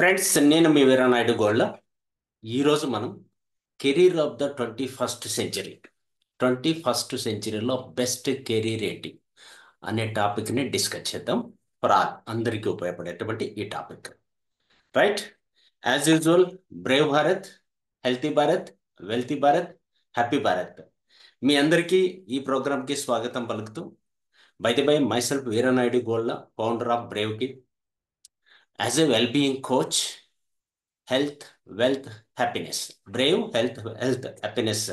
Friends, నేను మీ వీరనాయుడు గోళ్ళ. ఈరోజు మనం career of the 21st century, 21st సెంచరీలో బెస్ట్ కెరీర్ ఏంటి అనే టాపిక్ని డిస్కస్ చేద్దాం. ఫర్ ఆల్, అందరికీ ఉపయోగపడేటువంటి ఈ topic. Right, as usual, brave Bharat, healthy Bharat, wealthy Bharat, happy Bharat. మీ అందరికీ ఈ ప్రోగ్రామ్కి స్వాగతం పలుకుతూ, by the by, myself Veeranayudu Golla, founder of బ్రేవ్కి. As a wellbeing coach, health, wealth, happiness. Brave, health, happiness,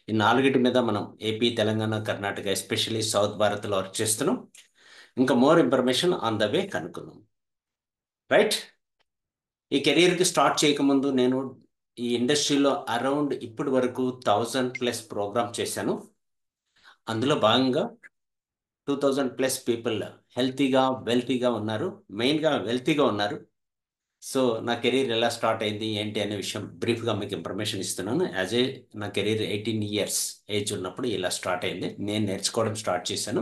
ఈ నాలుగిటి మీద మనం AP, Telangana, Karnataka, especially south భారత్లో వర్క్ చేస్తున్నాం. ఇంకా more information on the way కనుక్కుందాం. రైట్, ఈ కెరీర్కి స్టార్ట్ చేయకముందు నేను ఈ ఇండస్ట్రీలో అరౌండ్ ఇప్పటి వరకు 1000+ ప్రోగ్రామ్ చేశాను. అందులో భాగంగా 2000+ పీపుల్ హెల్తీగా, వెల్తీగా ఉన్నారు. మెయిన్గా వెల్తీగా ఉన్నారు. సో నా కెరీర్ ఎలా స్టార్ట్ అయింది ఏంటి అనే విషయం బ్రీఫ్గా మీకు ఇన్ఫర్మేషన్ ఇస్తున్నాను. నా కెరీర్ 18 ఇయర్స్ ఏజ్ ఉన్నప్పుడు ఇలా స్టార్ట్ అయింది. నేను నేర్చుకోవడం స్టార్ట్ చేశాను,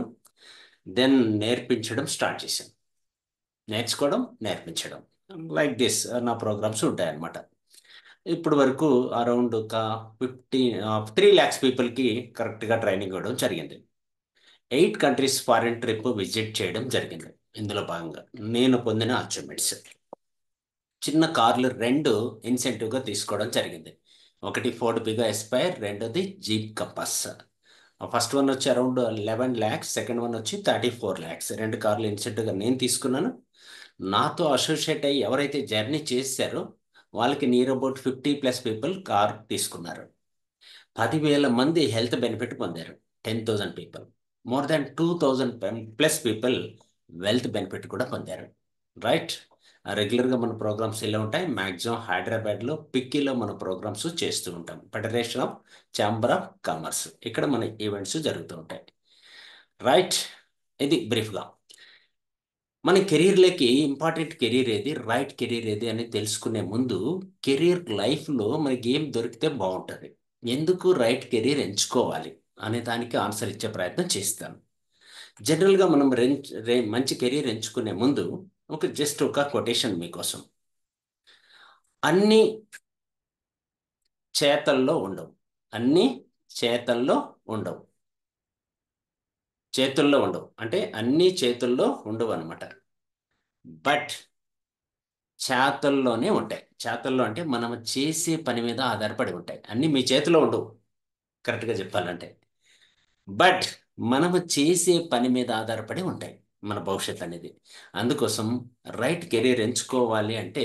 దెన్ నేర్పించడం స్టార్ట్ చేశాను. నేర్చుకోవడం, నేర్పించడం, లైక్ దిస్ నా ప్రోగ్రామ్స్ ఉంటాయన్నమాట. ఇప్పుడు వరకు అరౌండ్ ఒక 3 lakhs పీపుల్కి కరెక్ట్గా ట్రైనింగ్ ఇవ్వడం జరిగింది. 8 కంట్రీస్ ఫారిన్ ట్రిప్ విజిట్ చేయడం జరిగింది. ఇందులో భాగంగా నేను పొందిన అచీవ్మెంట్స్: చిన్న కార్లు 2 ఇన్సెంటివ్గా తీసుకోవడం జరిగింది. ఒకటి ఫోర్డ్ పిగో ఎస్పైర్, రెండోది జీప్ కంపాస్. ఫస్ట్ వన్ వచ్చి అరౌండ్ 11 lakhs, సెకండ్ వన్ వచ్చి 34 lakhs. 2 కార్లు ఇన్సెంటివ్గా నేను తీసుకున్నాను. నాతో అసోసియేట్ అయ్యి ఎవరైతే జర్నీ చేశారో వాళ్ళకి నియర్ అబౌట్ 50+ పీపుల్ కార్ తీసుకున్నారు. 10,000 మంది హెల్త్ బెనిఫిట్ పొందారు. 10,000 people. More than 2,000+ people wealth benefit కూడా పొందారు. రైట్, రెగ్యులర్గా మన ప్రోగ్రామ్స్ ఇలా ఉంటాయి. మ్యాక్సిమం హైదరాబాద్లో పిక్కీలో మన ప్రోగ్రామ్స్ చేస్తూ ఉంటాం. Federation of chamber of commerce, ఇక్కడ మన ఈవెంట్స్ జరుగుతూ ఉంటాయి. రైట్, ఇది బ్రీఫ్గా. మన కెరీర్లోకి ఇంపార్టెంట్ కెరీర్ ఏది, రైట్ కెరీర్ ఏది అని తెలుసుకునే ముందు కెరీర్ లైఫ్లో మనకి ఏం దొరికితే బాగుంటుంది, ఎందుకు రైట్ కెరీర్ ఎంచుకోవాలి అనే దానికి ఆన్సర్ ఇచ్చే ప్రయత్నం చేస్తాను. జనరల్గా మనం మంచి కెరీర్ ఎంచుకునే ముందు జస్ట్ ఒక కొటేషన్ మీకోసం: అన్ని చేతల్లో ఉండవు, అన్ని చేతల్లో ఉండవు. చేతుల్లో ఉండవు అంటే అన్ని చేతుల్లో ఉండవు అనమాట, బట్ చేతల్లోనే ఉంటాయి. చేతల్లో అంటే మనం చేసే పని మీద ఆధారపడి ఉంటాయి. అన్ని మీ చేతిలో ఉండవు కరెక్ట్గా చెప్పాలంటే, బట్ మనము చేసే పని మీద ఆధారపడి ఉంటాయి మన భవిష్యత్ అనేది. అందుకోసం రైట్ కెరీర్ ఎంచుకోవాలి అంటే,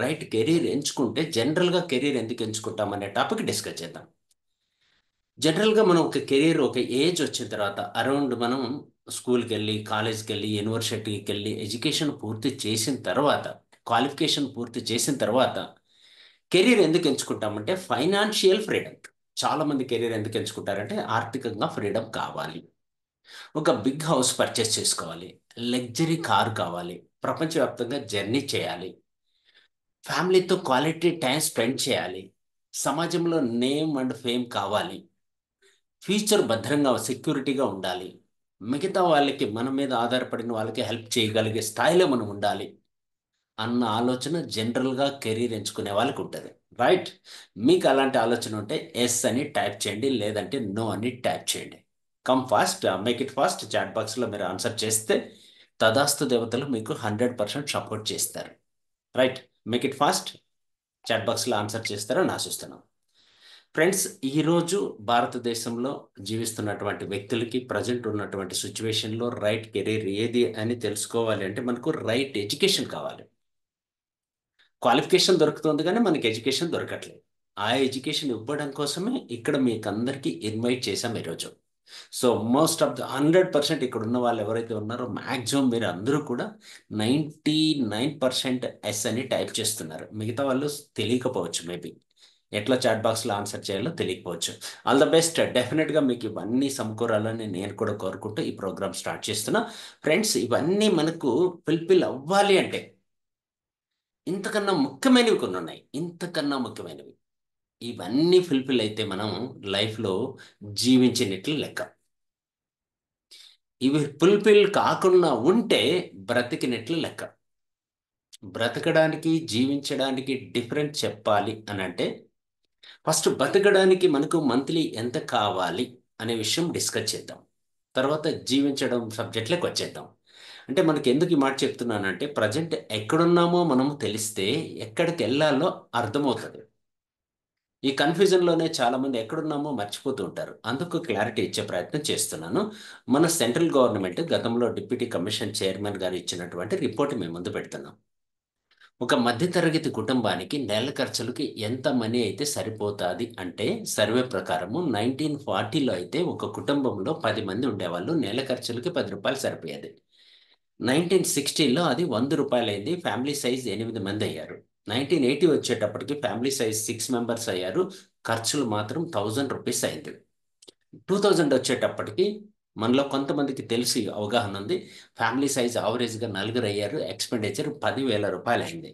రైట్ కెరీర్ ఎంచుకుంటే జనరల్గా కెరీర్ ఎందుకు ఎంచుకుంటాం అనే టాపిక్ డిస్కస్ చేద్దాం. జనరల్గా మనం ఒక కెరీర్, ఒక ఏజ్ వచ్చిన తర్వాత అరౌండ్ మనం స్కూల్కి వెళ్ళి, కాలేజ్కి వెళ్ళి, యూనివర్సిటీకి వెళ్ళి ఎడ్యుకేషన్ పూర్తి చేసిన తర్వాత, క్వాలిఫికేషన్ పూర్తి చేసిన తర్వాత కెరీర్ ఎందుకు ఎంచుకుంటామంటే ఫైనాన్షియల్ ఫ్రీడమ్. చాలామంది కెరీర్ ఎందుకు ఎంచుకుంటారంటే ఆర్థికంగా ఫ్రీడమ్ కావాలి, ఒక బిగ్ హౌస్ పర్చేస్ చేసుకోవాలి, లగ్జరీ కార్ కావాలి, ప్రపంచవ్యాప్తంగా జర్నీ చేయాలి, ఫ్యామిలీతో క్వాలిటీ టైం స్పెండ్ చేయాలి, సమాజంలో నేమ్ అండ్ ఫేమ్ కావాలి, ఫ్యూచర్ భద్రంగా సెక్యూరిటీగా ఉండాలి, మిగతా వాళ్ళకి, మన మీద ఆధారపడిన వాళ్ళకి హెల్ప్ చేయగలిగే స్థాయిలో మనం ఉండాలి అన్న ఆలోచన జనరల్గా కెరీర్ ఎంచుకునే వాళ్ళకి ఉంటుంది. రైట్, మీకు అలాంటి ఆలోచన ఉంటే ఎస్ అని టైప్ చేయండి, లేదంటే నో అని టైప్ చేయండి. Come fast, make it fast. Chat బాక్స్లో మీరు ఆన్సర్ చేస్తే తదాస్తు దేవతలు మీకు 100% సపోర్ట్ చేస్తారు. Right, make it fast. Chat బాక్స్లో ఆన్సర్ చేస్తారని ఆశిస్తున్నాం. ఫ్రెండ్స్, ఈరోజు భారతదేశంలో జీవిస్తున్నటువంటి వ్యక్తులకి ప్రజెంట్ ఉన్నటువంటి సిచ్యువేషన్లో రైట్ కెరీర్ ఏది అని తెలుసుకోవాలి అంటే మనకు రైట్ ఎడ్యుకేషన్ కావాలి. క్వాలిఫికేషన్ దొరుకుతుంది కానీ మనకి ఎడ్యుకేషన్ దొరకట్లేదు. ఆ ఎడ్యుకేషన్ ఇవ్వడం కోసమే ఇక్కడ మీకు అందరికీ ఇన్వైట్ చేశాం ఈరోజు. సో మోస్ట్ ఆఫ్ ద 100% ఇక్కడ ఉన్న వాళ్ళు ఎవరైతే ఉన్నారో మ్యాక్సిమం మీరు అందరూ కూడా 99% ఎస్ అని టైప్ చేస్తున్నారు. మిగతా వాళ్ళు తెలియకపోవచ్చు, మేబీ ఎట్లా చాట్ బాక్స్లో ఆన్సర్ చేయాలో తెలియకపోవచ్చు. All the best. డెఫినెట్గా మీకు ఇవన్నీ సమకూరాలని నేను కూడా కోరుకుంటూ ఈ ప్రోగ్రామ్ స్టార్ట్ చేస్తున్నా. ఫ్రెండ్స్, ఇవన్నీ మనకు ఫుల్ఫిల్ అవ్వాలి అంటే ఇంతకన్నా ముఖ్యమైనవి కొన్ని ఉన్నాయి. ఇంతకన్నా ముఖ్యమైనవి ఇవన్నీ ఫుల్ఫిల్ అయితే మనం లైఫ్లో జీవించినట్లు లెక్క. ఇవి ఫుల్ఫిల్ కాకుండా ఉంటే బ్రతికినట్లు లెక్క. బ్రతకడానికి జీవించడానికి డిఫరెంట్ చెప్పాలి అని అంటే ఫస్ట్ బతకడానికి మనకు మంత్లీ ఎంత కావాలి అనే విషయం డిస్కస్ చేద్దాం. తర్వాత జీవించడం సబ్జెక్ట్లోకి వచ్చేద్దాం. అంటే మనకి ఎందుకు ఈ మాట చెప్తున్నానంటే ప్రజెంట్ ఎక్కడున్నామో మనము తెలిస్తే ఎక్కడికి వెళ్ళాలో అర్థమవుతుంది. ఈ కన్ఫ్యూజన్లోనే చాలామంది ఎక్కడున్నామో మర్చిపోతూ ఉంటారు. అందుకు క్లారిటీ ఇచ్చే ప్రయత్నం చేస్తున్నాను. మన సెంట్రల్ గవర్నమెంట్ గతంలో డిప్యూటీ కమిషన్ చైర్మన్ గారు ఇచ్చినటువంటి రిపోర్ట్ మేము ముందు పెడుతున్నాం. ఒక మధ్యతరగతి కుటుంబానికి నెల ఖర్చులకి ఎంత మనీ అయితే సరిపోతుంది అంటే సర్వే ప్రకారము 1940లో అయితే ఒక కుటుంబంలో 10 మంది ఉండేవాళ్ళు, నెల ఖర్చులకి 10 రూపాయలు సరిపోయేది. 1960లో అది 100 రూపాయలు అయింది, ఫ్యామిలీ సైజ్ 8 మంది అయ్యారు. 1980 వచ్చేటప్పటికి ఫ్యామిలీ సైజ్ 6 మెంబర్స్ అయ్యారు, ఖర్చులు మాత్రం 1000 రూపీస్ అయింది. 2000 వచ్చేటప్పటికి మనలో కొంతమందికి తెలిసి అవగాహన ఉంది, ఫ్యామిలీ సైజ్ ఆవరేజ్గా నలుగురు అయ్యారు, ఎక్స్పెండిచర్ 10,000 రూపాయలు అయింది.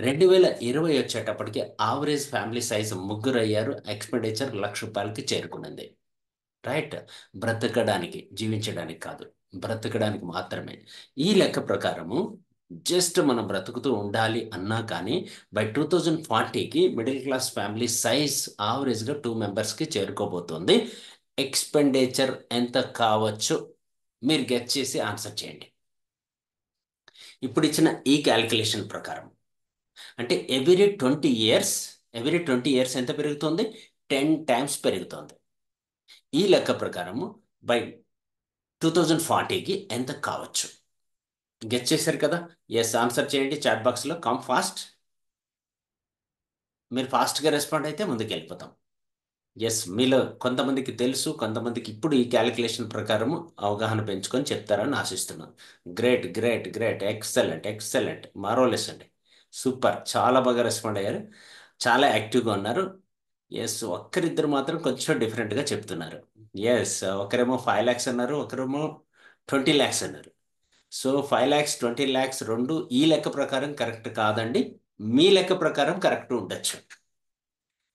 2020 వచ్చేటప్పటికి ఆవరేజ్ ఫ్యామిలీ సైజ్ ముగ్గురు అయ్యారు, ఎక్స్పెండిచర్ 1,00,000 రూపాయలకి చేరుకున్నది. రైట్. బ్రతకడానికి జీవించడానికి కాదు, బ్రతకడానికి మాత్రమే. ఈ లెక్క ప్రకారము జస్ట్ మనం బ్రతుకుతూ ఉండాలి అన్నా కానీ బై 2040కి మిడిల్ క్లాస్ ఫ్యామిలీ సైజ్ ఆవరేజ్గా 2 మెంబర్స్కి చేరుకోబోతుంది. ఎక్స్పెండిచర్ ఎంత కావచ్చు మీరు గెట్ చేసి ఆన్సర్ చేయండి. ఇప్పుడు ఇచ్చిన ఈ క్యాలిక్యులేషన్ ప్రకారం అంటే ఎవ్రీ 20 ఇయర్స్ ఎంత పెరుగుతుంది? 10 టైమ్స్ పెరుగుతుంది. ఈ లెక్క ప్రకారము బై 2040కి ఎంత కావచ్చు గెస్ చేశారు కదా? ఎస్ ఆన్సర్ చేయండి చాట్ బాక్స్లో. Come fast. మీరు ఫాస్ట్గా రెస్పాండ్ అయితే ముందుకు వెళ్ళిపోతాం. ఎస్, మీలో కొంతమందికి తెలుసు, కొంతమందికి ఇప్పుడు ఈ క్యాలిక్యులేషన్ ప్రకారము అవగాహన పెంచుకొని చెప్తారని ఆశిస్తున్నాను. Great great great, excellent excellent, marvellous అండి, సూపర్, చాలా బాగా రెస్పాండ్ అయ్యారు, చాలా యాక్టివ్గా ఉన్నారు. ఎస్, ఒక్కరిద్దరు మాత్రం కొంచెం డిఫరెంట్గా చెప్తున్నారు. ఎస్, ఒకరేమో 5 lakhs అన్నారు, ఒకరేమో 20 lakhs అన్నారు. సో 5 lakhs 20 lakhs రెండు ఈ లెక్క ప్రకారం కరెక్ట్ కాదండి, మీ లెక్క ప్రకారం కరెక్ట్ ఉండొచ్చు.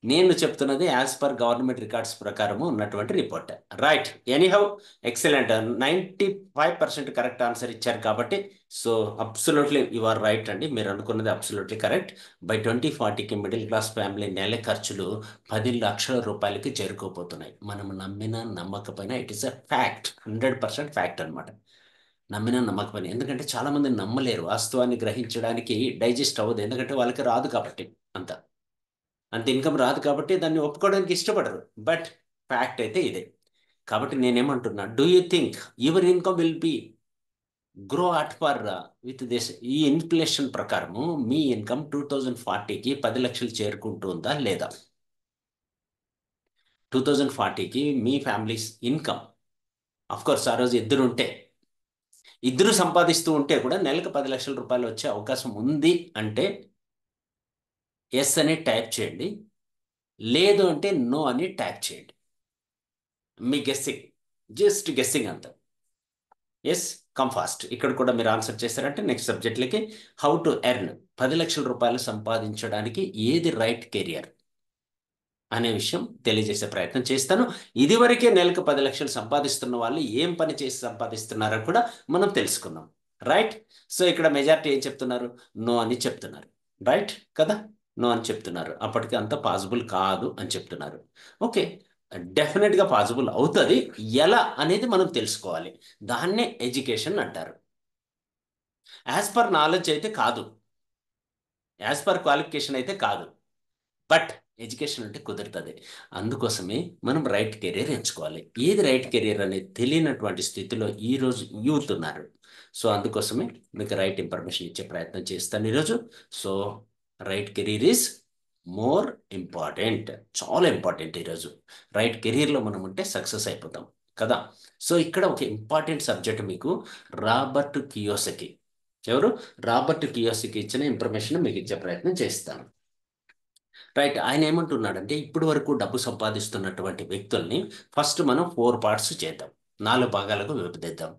నేను చెప్తున్నది యాజ్ పర్ గవర్నమెంట్ రికార్డ్స్ ప్రకారము ఉన్నటువంటి report. Right, anyhow, excellent, 95% correct answer ఇచ్చారు కాబట్టి so absolutely you are right అండి, మీరు అనుకున్నది అబ్సల్యూట్లీ కరెక్ట్. బై 2040కి మిడిల్ క్లాస్ ఫ్యామిలీ నెల ఖర్చులు 10 లక్షల రూపాయలకి చేరుకోబోతున్నాయి. మనం నమ్మినా నమ్మకపోయినా it is a fact, 100% fact అనమాట. నమ్మినా నమ్మకపోయినా, ఎందుకంటే చాలామంది నమ్మలేరు, వాస్తవాన్ని గ్రహించడానికి డైజెస్ట్ అవ్వదు, ఎందుకంటే వాళ్ళకి రాదు కాబట్టి, అంత అంత ఇన్కమ్ రాదు కాబట్టి దాన్ని ఒప్పుకోవడానికి ఇష్టపడరు. బట్ ఫ్యాక్ట్ అయితే ఇదే. కాబట్టి నేనేమంటున్నా, do you think your income will be grow at for with this? ఈ ఇన్ఫ్లేషన్ ప్రకారము మీ ఇన్కమ్ 2040కి 10 లక్షలు చేరుకుంటుందా లేదా? 2040కి మీ ఫ్యామిలీస్ ఇన్కమ్, అఫ్ కోర్స్ ఆ రోజు ఇద్దరు ఉంటే, ఇద్దరు సంపాదిస్తూ ఉంటే కూడా నెలకు 10 లక్షల రూపాయలు వచ్చే అవకాశం ఉంది అంటే ఎస్ అని టైప్ చేయండి, లేదు అంటే నో అని టైప్ చేయండి. మీ గెస్సింగ్, జస్ట్ గెస్సింగ్ అంత. Yes, come fast. ఇక్కడ కూడా మీరు ఆన్సర్ చేశారంటే నెక్స్ట్ సబ్జెక్ట్లకి, హౌ టు ఎర్న్, 10 లక్షల రూపాయలు సంపాదించడానికి ఏది రైట్ కెరియర్ అనే విషయం తెలియజేసే ప్రయత్నం చేస్తాను. ఇదివరకే నెలకు 10 లక్షలు సంపాదిస్తున్న వాళ్ళు ఏం పని చేసి సంపాదిస్తున్నారో కూడా మనం తెలుసుకుందాం. రైట్. సో ఇక్కడ మెజారిటీ ఏం చెప్తున్నారు? నో అని చెప్తున్నారు. రైట్ కదా? నో అని చెప్తున్నారు, అప్పటికి అంత పాసిబుల్ కాదు అని చెప్తున్నారు. ఓకే, డెఫినెట్గా పాసిబుల్ అవుతుంది, ఎలా అనేది మనం తెలుసుకోవాలి. దాన్నే ఎడ్యుకేషన్ అంటారు. యాజ్ పర్ నాలెడ్జ్ అయితే కాదు, యాజ్ పర్ క్వాలిఫికేషన్ అయితే కాదు, బట్ ఎడ్యుకేషన్ అంటే కుదురుతుంది. అందుకోసమే మనం రైట్ కెరీర్ ఎంచుకోవాలి. ఏది రైట్ కెరీర్ అనేది తెలియనటువంటి స్థితిలో ఈరోజు యూత్ ఉన్నారు. సో అందుకోసమే మీకు రైట్ ఇన్ఫర్మేషన్ ఇచ్చే ప్రయత్నం చేస్తాను ఈరోజు. So right career is more important, చాలా ఇంపార్టెంట్. ఈరోజు రైట్ కెరీర్లో మనం ఉంటే సక్సెస్ అయిపోతాం కదా. సో ఇక్కడ ఒక ఇంపార్టెంట్ సబ్జెక్ట్ మీకు, రాబర్ట్ కియోసకి. ఎవరు? రాబర్ట్ కియోసకి ఇచ్చిన ఇన్ఫర్మేషన్ మీకు ఇచ్చే ప్రయత్నం చేస్తాను. రైట్, ఆయన ఏమంటున్నాడంటే ఇప్పటి వరకు డబ్బు సంపాదిస్తున్నటువంటి వ్యక్తుల్ని ఫస్ట్ మనం 4 పార్ట్స్ చేద్దాం, 4 భాగాలకు విభజిద్దాం.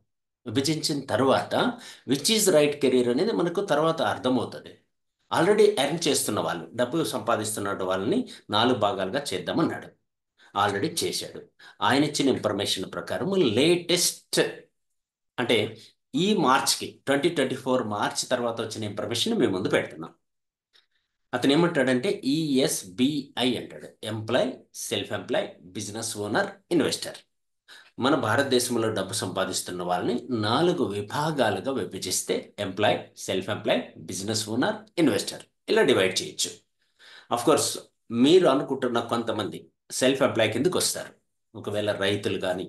విభజించిన తర్వాత విచ్ ఈజ్ రైట్ కెరీర్ అనేది మనకు తర్వాత అర్థమవుతుంది. ఆల్రెడీ ఎర్న్ చేస్తున్న వాళ్ళు, డబ్బు సంపాదిస్తున్న వాళ్ళని 4 భాగాలుగా చేద్దామన్నాడు. ఆల్రెడీ చేశాడు. ఆయన ఇచ్చిన ఇన్ఫర్మేషన్ ప్రకారం లేటెస్ట్ అంటే ఈ మార్చ్కి 2024 మార్చ్ తర్వాత వచ్చిన ఇన్ఫర్మేషన్ మేము ముందు పెడుతున్నాం. అతను ఏమంటాడంటే ఈఎస్బిఐ అంటాడు, employee, self employee, business owner, investor. మన భారతదేశంలో డబ్బు సంపాదిస్తున్న వాళ్ళని 4 విభాగాలుగా విభజిస్తే employee, self employee, business owner, investor ఇలా డివైడ్ చేయొచ్చు. అఫ్ కోర్స్ మీరు అనుకుంటున్న కొంతమంది సెల్ఫ్ ఎంప్లాయ్ కిందకి వస్తారు. ఒకవేళ రైతులు కానీ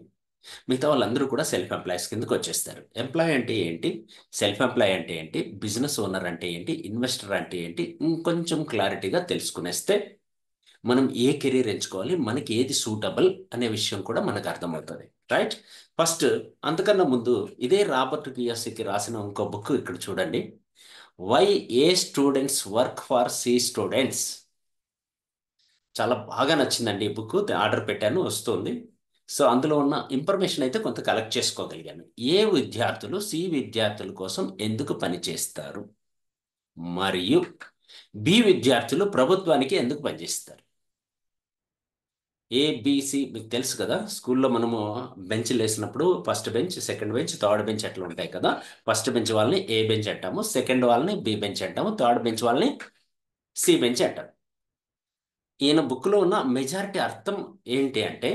మిగతా వాళ్ళందరూ కూడా సెల్ఫ్ ఎంప్లాయీస్ కిందకి వచ్చేస్తారు. ఎంప్లాయ్ అంటే ఏంటి, సెల్ఫ్ ఎంప్లాయ్ అంటే ఏంటి, బిజినెస్ ఓనర్ అంటే ఏంటి, ఇన్వెస్టర్ అంటే ఏంటి, ఇంకొంచెం క్లారిటీగా తెలుసుకునేస్తే మనం ఏ కెరీర్ ఎంచుకోవాలి, మనకి ఏది సూటబుల్ అనే విషయం కూడా మనకు అర్థమవుతుంది. రైట్. ఫస్ట్ అంతకన్నా ముందు ఇదే రాబర్ట్ కియోసకి రాసిన ఇంకో బుక్ ఇక్కడ చూడండి, why A students work for C students. చాలా బాగా నచ్చిందండి ఈ బుక్, ఆర్డర్ పెట్టాను, వస్తుంది. సో అందులో ఉన్న ఇన్ఫర్మేషన్ అయితే కొంత కలెక్ట్ చేసుకోగలిగాను. ఏ విద్యార్థులు సి విద్యార్థుల కోసం ఎందుకు పనిచేస్తారు, మరియు బి విద్యార్థులు ప్రభుత్వానికి ఎందుకు పనిచేస్తారు. ఏబిసి మీకు తెలుసు కదా, స్కూల్లో మనము బెంచ్లు వేసినప్పుడు first bench, second bench, third bench అట్లా ఉంటాయి కదా. ఫస్ట్ బెంచ్ వాళ్ళని ఏ బెంచ్ అంటాము, సెకండ్ వాళ్ళని బి బెంచ్ అంటాము, థర్డ్ బెంచ్ వాళ్ళని సి బెంచ్ అంటాము. ఈయన బుక్లో ఉన్న మెజారిటీ అర్థం ఏంటి అంటే,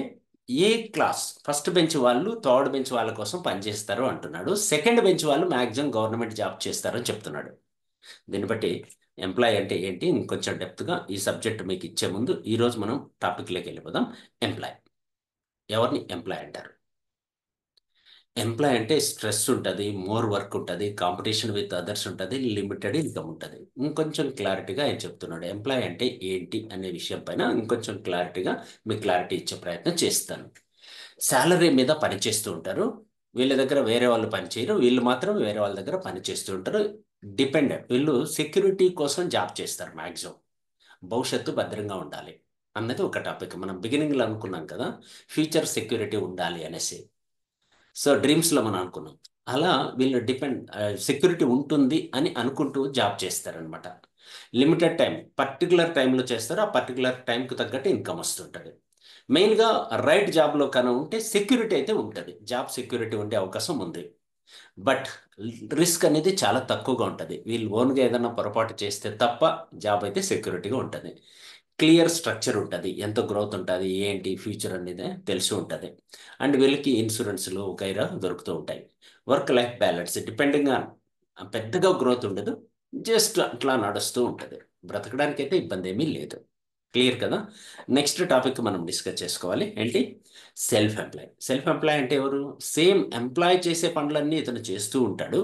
ఏ క్లాస్ ఫస్ట్ బెంచ్ వాళ్ళు థర్డ్ బెంచ్ వాళ్ళ కోసం పనిచేస్తారు అంటున్నాడు, సెకండ్ బెంచ్ వాళ్ళు మ్యాక్సిమం గవర్నమెంట్ జాబ్ చేస్తారని చెప్తున్నాడు. దీన్ని బట్టి ఎంప్లాయ్ అంటే ఏంటి ఇంకొంచెం డెప్త్గా ఈ సబ్జెక్ట్ మీకు ఇచ్చే ముందు ఈరోజు మనం టాపిక్లోకి వెళ్ళిపోదాం. ఎంప్లాయ్, ఎవరిని ఎంప్లాయ్ అంటారు? ఎంప్లాయ్ అంటే స్ట్రెస్ ఉంటుంది, మోర్ వర్క్ ఉంటుంది, కాంపిటీషన్ విత్ అదర్స్ ఉంటుంది, లిమిటెడ్ ఇన్కమ్ ఉంటుంది. ఇంకొంచెం క్లారిటీగా ఆయన చెప్తున్నాడు ఎంప్లాయ్ అంటే ఏంటి అనే విషయం పైన ఇంకొంచెం క్లారిటీగా మీకు క్లారిటీ ఇచ్చే ప్రయత్నం చేస్తాను. శాలరీ మీద పనిచేస్తూ ఉంటారు, వీళ్ళ దగ్గర వేరే వాళ్ళు పనిచేయరు, వీళ్ళు మాత్రం వేరే వాళ్ళ దగ్గర పనిచేస్తూ ఉంటారు. డిపెండెంట్, వీళ్ళు సెక్యూరిటీ కోసం జాబ్ చేస్తారు మ్యాక్సిమం, భవిష్యత్తు భద్రంగా ఉండాలి అన్నది ఒక టాపిక్. మనం బిగినింగ్లో అనుకున్నాం కదా, ఫ్యూచర్ సెక్యూరిటీ ఉండాలి అనేసి. సో డ్రీమ్స్లో మనం అనుకున్నాం అలా వీళ్ళు సెక్యూరిటీ ఉంటుంది అని అనుకుంటూ జాబ్ చేస్తారనమాట. లిమిటెడ్ టైం, పర్టికులర్ టైంలో చేస్తారు, ఆ పర్టికులర్ టైంకి తగ్గట్టు ఇన్కమ్ వస్తుంటుంది. మెయిన్గా రైట్ జాబ్లో కన్నా ఉంటే సెక్యూరిటీ అయితే ఉంటుంది, జాబ్ సెక్యూరిటీ ఉండే అవకాశం ఉంది. బట్ రిస్క్ అనేది చాలా తక్కువగా ఉంటుంది, వీళ్ళు ఓన్గా ఏదైనా పొరపాటు చేస్తే తప్ప జాబ్ అయితే సెక్యూరిటీగా ఉంటుంది. క్లియర్ స్ట్రక్చర్ ఉంటుంది, ఎంత గ్రోత్ ఉంటుంది ఏంటి ఫ్యూచర్ అనేది తెలిసి ఉంటుంది. అండ్ వీళ్ళకి ఇన్సూరెన్స్లు గైరా దొరుకుతూ ఉంటాయి. Work life balance depending on, పెద్దగా గ్రోత్ ఉండదు, జస్ట్ అట్లా నడుస్తూ ఉంటుంది, బ్రతకడానికి అయితే ఇబ్బంది ఏమీ లేదు. క్లియర్ కదా. నెక్స్ట్ టాపిక్ మనం డిస్కస్ చేసుకోవాలి ఏంటి, సెల్ఫ్ ఎంప్లాయ్. సెల్ఫ్ ఎంప్లాయ్ అంటే ఎవరు, సేమ్ ఎంప్లాయ్ చేసే పనులన్నీ ఇతను చేస్తూ ఉంటాడు,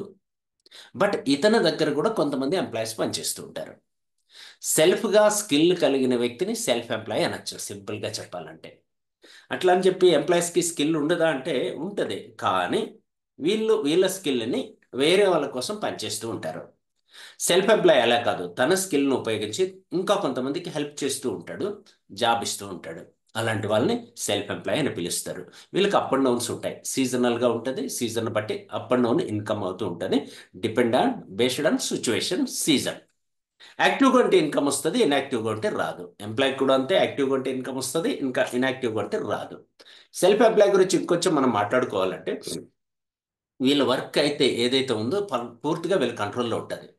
బట్ ఇతని దగ్గర కూడా కొంతమంది ఎంప్లాయీస్ పనిచేస్తూ ఉంటారు. సెల్ఫ్గా స్కిల్ కలిగిన వ్యక్తిని సెల్ఫ్ ఎంప్లాయ్ అనొచ్చు సింపుల్గా చెప్పాలంటే. అట్లా అని చెప్పి ఎంప్లాయీస్కి స్కిల్ ఉండదా అంటే ఉంటుంది, కానీ వీళ్ళ స్కిల్ని వేరే వాళ్ళ కోసం పనిచేస్తూ ఉంటారు. సెల్ఫ్ ఎంప్లాయ్ అలా కాదు, తన స్కిల్ను ఉపయోగించి ఇంకా కొంతమందికి హెల్ప్ చేస్తూ ఉంటాడు, జాబ్ ఇస్తూ ఉంటాడు. అలాంటి వాళ్ళని సెల్ఫ్ ఎంప్లాయ్ అని పిలుస్తారు. వీళ్ళకి అప్ అండ్ డౌన్స్ ఉంటాయి, సీజనల్గా ఉంటుంది, సీజన్ బట్టి అప్ అండ్ డౌన్ ఇన్కమ్ అవుతూ ఉంటుంది, depend on based on situation, season. యాక్టివ్గా ఉంటే ఇన్కమ్ వస్తుంది, ఇన్యాక్టివ్గా ఉంటే రాదు. ఎంప్లాయ్ కూడా అంతే, యాక్టివ్గా ఉంటే ఇన్కమ్ వస్తుంది, ఇంకా ఇన్యాక్టివ్గా ఉంటే రాదు. సెల్ఫ్ ఎంప్లాయ్ గురించి ఇంకొంచెం మనం మాట్లాడుకోవాలంటే, వీళ్ళ వర్క్ అయితే ఏదైతే ఉందో పూర్తిగా వీళ్ళ కంట్రోల్లో ఉంటుంది.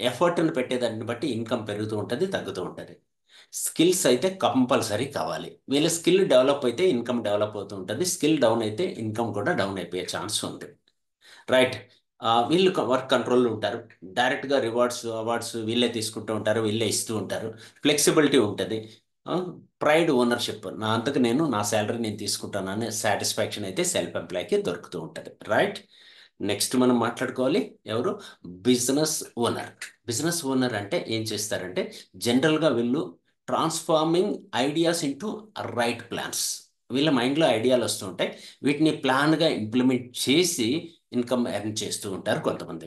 ఎఫర్ట్ని పెట్టేదాన్ని బట్టి ఇన్కమ్ పెరుగుతూ ఉంటుంది, తగ్గుతూ ఉంటుంది. స్కిల్స్ అయితే కంపల్సరీ కావాలి, వీళ్ళ స్కిల్ డెవలప్ అయితే ఇన్కమ్ డెవలప్ అవుతూ ఉంటుంది, స్కిల్ డౌన్ అయితే ఇన్కమ్ కూడా డౌన్ అయిపోయే ఛాన్స్ ఉంది. రైట్. వీళ్ళు వర్క్ కంట్రోల్లో ఉంటారు, డైరెక్ట్గా రివార్డ్స్ అవార్డ్స్ వీళ్ళే తీసుకుంటూ ఉంటారు, వీళ్ళే ఇస్తూ ఉంటారు, ఫ్లెక్సిబిలిటీ ఉంటుంది, ప్రైడ్, ఓనర్షిప్, నా అంతకు నేను నా శాలరీ నేను తీసుకుంటాను అనే సాటిస్ఫాక్షన్ అయితే సెల్ఫ్ ఎంప్లాయ్కి దొరుకుతూ ఉంటుంది. రైట్. నెక్స్ట్ మనం మాట్లాడుకోవాలి ఎవరు, బిజినెస్ ఓనర్. బిజినెస్ ఓనర్ అంటే ఏం చేస్తారంటే, జనరల్గా వీళ్ళు transforming ideas into right plans. వీళ్ళ మైండ్లో ఐడియాలు వస్తూ ఉంటాయి, వీటిని ప్లాన్గా ఇంప్లిమెంట్ చేసి ఇన్కమ్ ఎర్న్ చేస్తూ ఉంటారు కొంతమంది.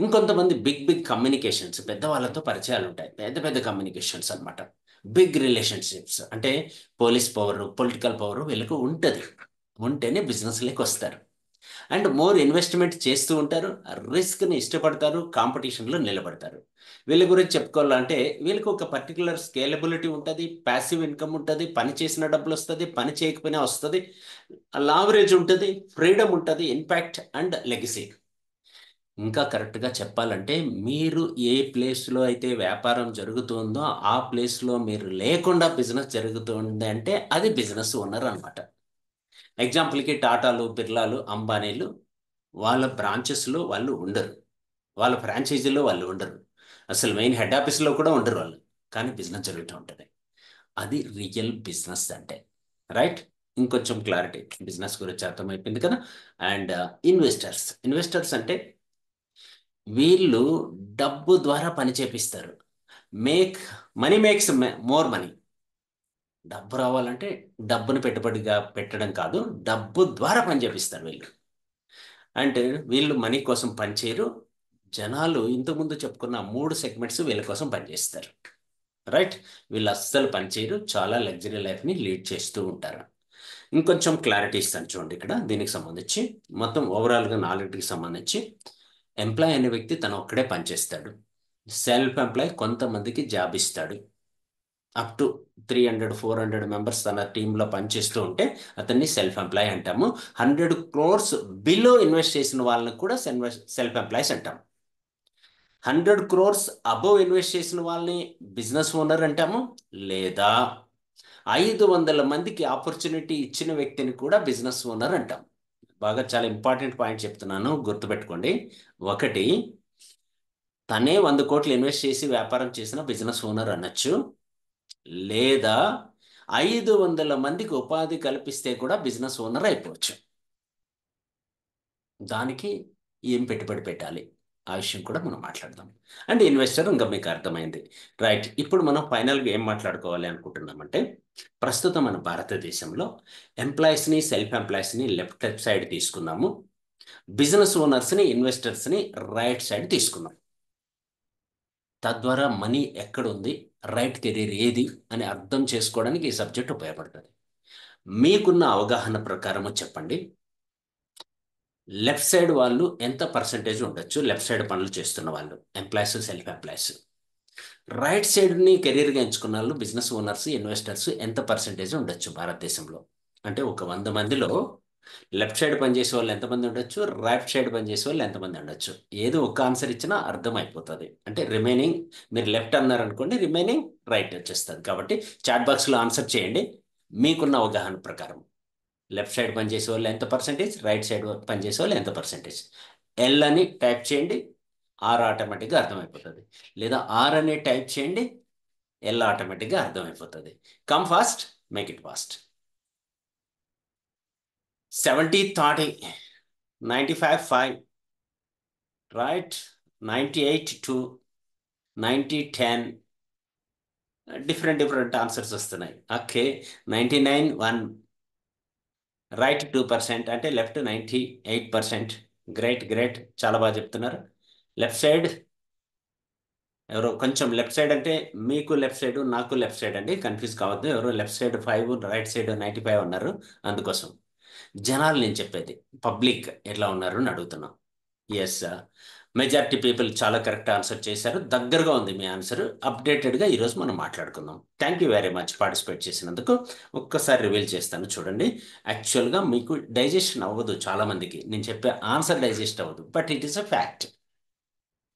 ఇంకొంతమంది బిగ్ బిగ్ కమ్యూనికేషన్స్, పెద్దవాళ్ళతో పరిచయాలు ఉంటాయి, పెద్ద పెద్ద కమ్యూనికేషన్స్ అన్నమాట, బిగ్ రిలేషన్షిప్స్, అంటే పోలీస్ పవర్, పొలిటికల్ పవర్ వీళ్ళకు ఉంటుంది, ఉంటేనే బిజినెస్లోకి వస్తారు. అండ్ మోర్ ఇన్వెస్ట్మెంట్ చేస్తూ ఉంటారు, రిస్క్ని ఇష్టపడతారు, కాంపిటీషన్లో నిలబడతారు. వీళ్ళ గురించి చెప్పుకోవాలంటే వీళ్ళకి ఒక పర్టికులర్ స్కేలబిలిటీ ఉంటుంది, ప్యాసివ్ ఇన్కమ్ ఉంటుంది, పని చేసిన డబ్బులు వస్తుంది, పని చేయకపోయినా వస్తుంది, లావరేజ్ ఉంటుంది, ఫ్రీడమ్ ఉంటుంది, ఇంపాక్ట్ అండ్ లెగసీ. ఇంకా కరెక్ట్గా చెప్పాలంటే మీరు ఏ ప్లేస్లో అయితే వ్యాపారం జరుగుతుందో ఆ ప్లేస్లో మీరు లేకుండా బిజినెస్ జరుగుతుంది అంటే అది బిజినెస్ ఓనర్ అనమాట. ఎగ్జాంపుల్కి టాటాలు, బిర్లాలు, అంబానీలు వాళ్ళ బ్రాంచెస్లో వాళ్ళు ఉండరు, వాళ్ళ ఫ్రాంచైజీలో వాళ్ళు ఉండరు, అసలు మెయిన్ హెడ్ ఆఫీస్లో కూడా ఉండరు వాళ్ళు, కానీ బిజినెస్ జరుగుతూ ఉంటుంది. అది రియల్ బిజినెస్ అంటే. రైట్. ఇంకొంచెం క్లారిటీ బిజినెస్ గురించి అర్థమైపోయింది కదా. అండ్ ఇన్వెస్టర్స్, ఇన్వెస్టర్స్ అంటే వీళ్ళు డబ్బు ద్వారా పని చేపిస్తారు. Make money makes more money. డబ్బు రావాలంటే డబ్బును పెట్టుబడిగా పెట్టడం కాదు, డబ్బు ద్వారా పని చేపిస్తారు వీళ్ళు. అంటే వీళ్ళు మనీ కోసం పనిచేయరు, జనాలు ఇంతకుముందు చెప్పుకున్న 3 సెగ్మెంట్స్ వీళ్ళ కోసం పనిచేస్తారు. రైట్. వీళ్ళు అస్సలు పనిచేయరు, చాలా లగ్జరీ లైఫ్ని లీడ్ చేస్తూ ఉంటారు. ఇంకొంచెం క్లారిటీ ఇస్తాను చూడండి ఇక్కడ దీనికి సంబంధించి. మొత్తం ఓవరాల్గా 4టికి సంబంధించి ఎంప్లాయ్ అనే వ్యక్తి తను ఒక్కడే పనిచేస్తాడు. సెల్ఫ్ ఎంప్లాయ్ కొంతమందికి జాబ్ ఇస్తాడు, అప్ టు 300-400 మెంబర్స్ తన టీంలో పనిచేస్తూ ఉంటే అతన్ని సెల్ఫ్ ఎంప్లాయ్ అంటాము. 100 crores బిలో ఇన్వెస్ట్ చేసిన వాళ్ళని కూడా సెల్ఫ్ ఎంప్లాయ్స్ అంటాం. 100 crores అబవ్ ఇన్వెస్ట్ చేసిన వాళ్ళని బిజినెస్ ఓనర్ అంటాము, లేదా 500 మందికి ఆపర్చునిటీ ఇచ్చిన వ్యక్తిని కూడా బిజినెస్ ఓనర్ అంటాం. బాగా చాలా ఇంపార్టెంట్ పాయింట్ చెప్తున్నాను, గుర్తుపెట్టుకోండి. ఒకటి, తనే 100 కోట్లు ఇన్వెస్ట్ చేసి వ్యాపారం చేసిన బిజినెస్ ఓనర్ అనొచ్చు, లేదా 500 మందికి ఉపాధి కల్పిస్తే కూడా బిజినెస్ ఓనర్ అయిపోవచ్చు. దానికి ఏం పెట్టుబడి పెట్టాలి ఆ విషయం కూడా మనం మాట్లాడదాం. అండ్ ఇన్వెస్టర్ ఇంకా మీకు అర్థమైంది. రైట్. ఇప్పుడు మనం ఫైనల్గా ఏం మాట్లాడుకోవాలి అనుకుంటున్నామంటే, ప్రస్తుతం మన భారతదేశంలో ఎంప్లాయీస్ని, సెల్ఫ్ ఎంప్లాయీస్ని లెఫ్ట్ సైడ్ తీసుకున్నాము, బిజినెస్ ఓనర్స్ని, ఇన్వెస్టర్స్ని రైట్ సైడ్ తీసుకున్నాం. తద్వారా మనీ ఎక్కడుంది, రైట్ కెరీర్ ఏది అని అర్థం చేసుకోవడానికి ఈ సబ్జెక్ట్ ఉపయోగపడుతుంది. మీకున్న అవగాహన ప్రకారము చెప్పండి, లెఫ్ట్ సైడ్ వాళ్ళు ఎంత పర్సంటేజ్ ఉండొచ్చు, లెఫ్ట్ సైడ్ పనులు చేస్తున్న వాళ్ళు ఎంప్లాయీస్, సెల్ఫ్ ఎంప్లాయీస్. రైట్ సైడ్ని కెరీర్గా ఎంచుకున్న వాళ్ళు బిజినెస్ ఓనర్స్, ఇన్వెస్టర్స్ ఎంత పర్సంటేజ్ ఉండొచ్చు భారతదేశంలో? అంటే ఒక 100 మందిలో లెఫ్ట్ సైడ్ పనిచేసే వాళ్ళు ఎంతమంది ఉండొచ్చు, రైట్ సైడ్ పనిచేసే వాళ్ళు ఎంతమంది ఉండొచ్చు? ఏదో ఒక్క ఆన్సర్ ఇచ్చినా అర్థం అయిపోతుంది. అంటే రిమైనింగ్, మీరు లెఫ్ట్ అన్నారనుకోండి, రిమైనింగ్ రైట్ వచ్చేస్తుంది. కాబట్టి చాట్ బాక్స్లో ఆన్సర్ చేయండి మీకున్న అవగాహన ప్రకారం. లెఫ్ట్ సైడ్ పనిచేసే వాళ్ళు ఎంత పర్సెంటేజ్, రైట్ సైడ్ పనిచేసే వాళ్ళు ఎంత పర్సెంటేజ్. ఎల్ అని టైప్ చేయండి, ఆర్ ఆటోమేటిక్గా అర్థమైపోతుంది. లేదా ఆర్ అని టైప్ చేయండి, ఎల్ ఆటోమేటిక్గా అర్థమైపోతుంది. Come fast, make it fast. 70-30, 95-5, right. 98-2, 90-10, different answers వస్తున్నాయి. ఓకే. 99-1, రైట్ 2%, అంటే లెఫ్ట్ 98%. గ్రేట్ గ్రేట్, చాలా బాగా చెప్తున్నారు. లెఫ్ట్ సైడ్ ఎవరో కొంచెం, లెఫ్ట్ సైడ్ అంటే మీకు లెఫ్ట్ సైడ్, నాకు లెఫ్ట్ సైడ్ అండి, కన్ఫ్యూజ్ కావద్దు. ఎవరో లెఫ్ట్ సైడ్ 5, రైట్ సైడ్ 95 అన్నారు. అందుకోసం జనాలు నేను చెప్పేది, పబ్లిక్ ఎట్లా ఉన్నారు అని అడుగుతున్నాం. ఎస్, మెజారిటీ పీపుల్ చాలా కరెక్ట్ ఆన్సర్ చేశారు. దగ్గరగా ఉంది మీ ఆన్సర్. అప్డేటెడ్గా ఈరోజు మనం మాట్లాడుకుందాం. Thank you very much participate చేసినందుకు. ఒక్కసారి రివీల్ చేస్తాను చూడండి. యాక్చువల్గా మీకు డైజెషన్ అవ్వదు, చాలామందికి నేను చెప్పే ఆన్సర్ డైజెస్ట్ అవ్వదు, but it is a fact.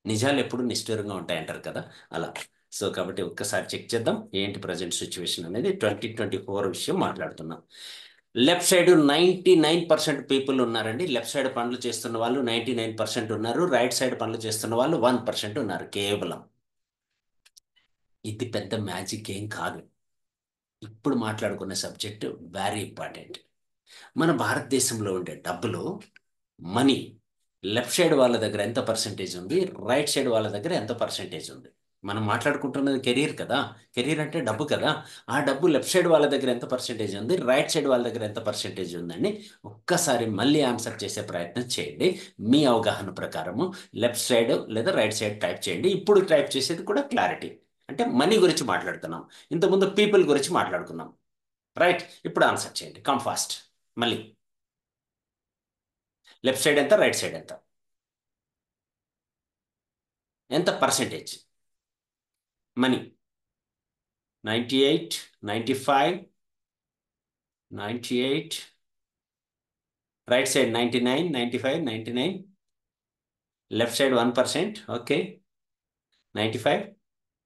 నిజాలు ఎప్పుడు నిష్ఠూరంగా ఉంటాయంటారు కదా, అలా. సో కాబట్టి ఒక్కసారి చెక్ చేద్దాం ఏంటి ప్రజెంట్ సిచ్యువేషన్ అనేది. 2024 విషయం మాట్లాడుతున్నాం. లెఫ్ట్ సైడ్ 99% పీపుల్ ఉన్నారండి. లెఫ్ట్ సైడ్ పనులు చేస్తున్న వాళ్ళు 99% ఉన్నారు, రైట్ సైడ్ పనులు చేస్తున్న వాళ్ళు 1% ఉన్నారు కేవలం. ఇది పెద్ద మ్యాజిక్ ఏం కాదు. ఇప్పుడు మాట్లాడుకునే సబ్జెక్ట్ వెరీ ఇంపార్టెంట్. మన భారతదేశంలో ఉండే డబ్బులు, మనీ, లెఫ్ట్ సైడ్ వాళ్ళ దగ్గర ఎంత పర్సెంటేజ్ ఉంది, రైట్ సైడ్ వాళ్ళ దగ్గర ఎంత పర్సెంటేజ్ ఉంది? మనం మాట్లాడుకుంటున్నది కెరీర్ కదా, కెరీర్ అంటే డబ్బు కదా. ఆ డబ్బు లెఫ్ట్ సైడ్ వాళ్ళ దగ్గర ఎంత పర్సెంటేజ్ ఉంది, రైట్ సైడ్ వాళ్ళ దగ్గర ఎంత పర్సెంటేజ్ ఉందని ఒక్కసారి మళ్ళీ ఆన్సర్ చేసే ప్రయత్నం చేయండి. మీ అవగాహన ప్రకారము లెఫ్ట్ సైడ్ లేదా రైట్ సైడ్ టైప్ చేయండి. ఇప్పుడు టైప్ చేసేది కూడా క్లారిటీ, అంటే మనీ గురించి మాట్లాడుతున్నాం, ఇంతకుముందు పీపుల్ గురించి మాట్లాడుకున్నాం. రైట్. ఇప్పుడు ఆన్సర్ చేయండి, కమ్ ఫాస్ట్. మళ్ళీ లెఫ్ట్ సైడ్ ఎంత, రైట్ సైడ్ ఎంత, ఎంత percentage money? 98, 95, 98, right side 99, 95, 99, left side 1%, okay, 95,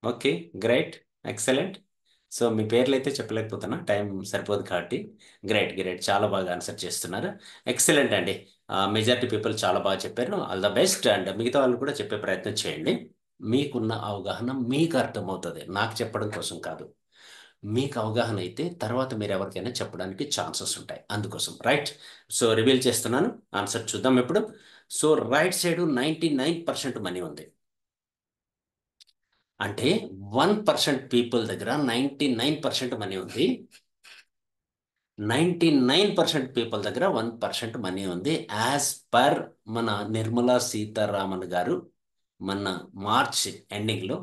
okay, great, excellent. So మీ పేర్లు అయితే చెప్పలేకపోతున్నా, టైం సరిపోదు కాబట్టి. గ్రేట్ గ్రేట్, చాలా బాగా ఆన్సర్ చేస్తున్నారు. ఎక్సలెంట్ అండి. మెజారిటీ పీపుల్ చాలా బాగా చెప్పారు. All the best. అండ్ మిగతా వాళ్ళు కూడా చెప్పే ప్రయత్నం చేయండి. మీకున్న అవగాహన మీకు అర్థమవుతుంది, నాకు చెప్పడం కోసం కాదు. మీకు అవగాహన అయితే తర్వాత మీరు ఎవరికైనా చెప్పడానికి ఛాన్సెస్ ఉంటాయి, అందుకోసం. రైట్. సో రివీల్ చేస్తున్నాను, ఆన్సర్ చూద్దాం ఇప్పుడు. సో రైట్ సైడ్ 99% మనీ ఉంది. అంటే 1% పీపుల్ దగ్గర 99% మనీ ఉంది. 99% పీపుల్ దగ్గర 1% మనీ ఉంది. యాజ్ పర్ మన నిర్మలా సీతారామన్ గారు మన మార్చ్ ఎండింగ్లో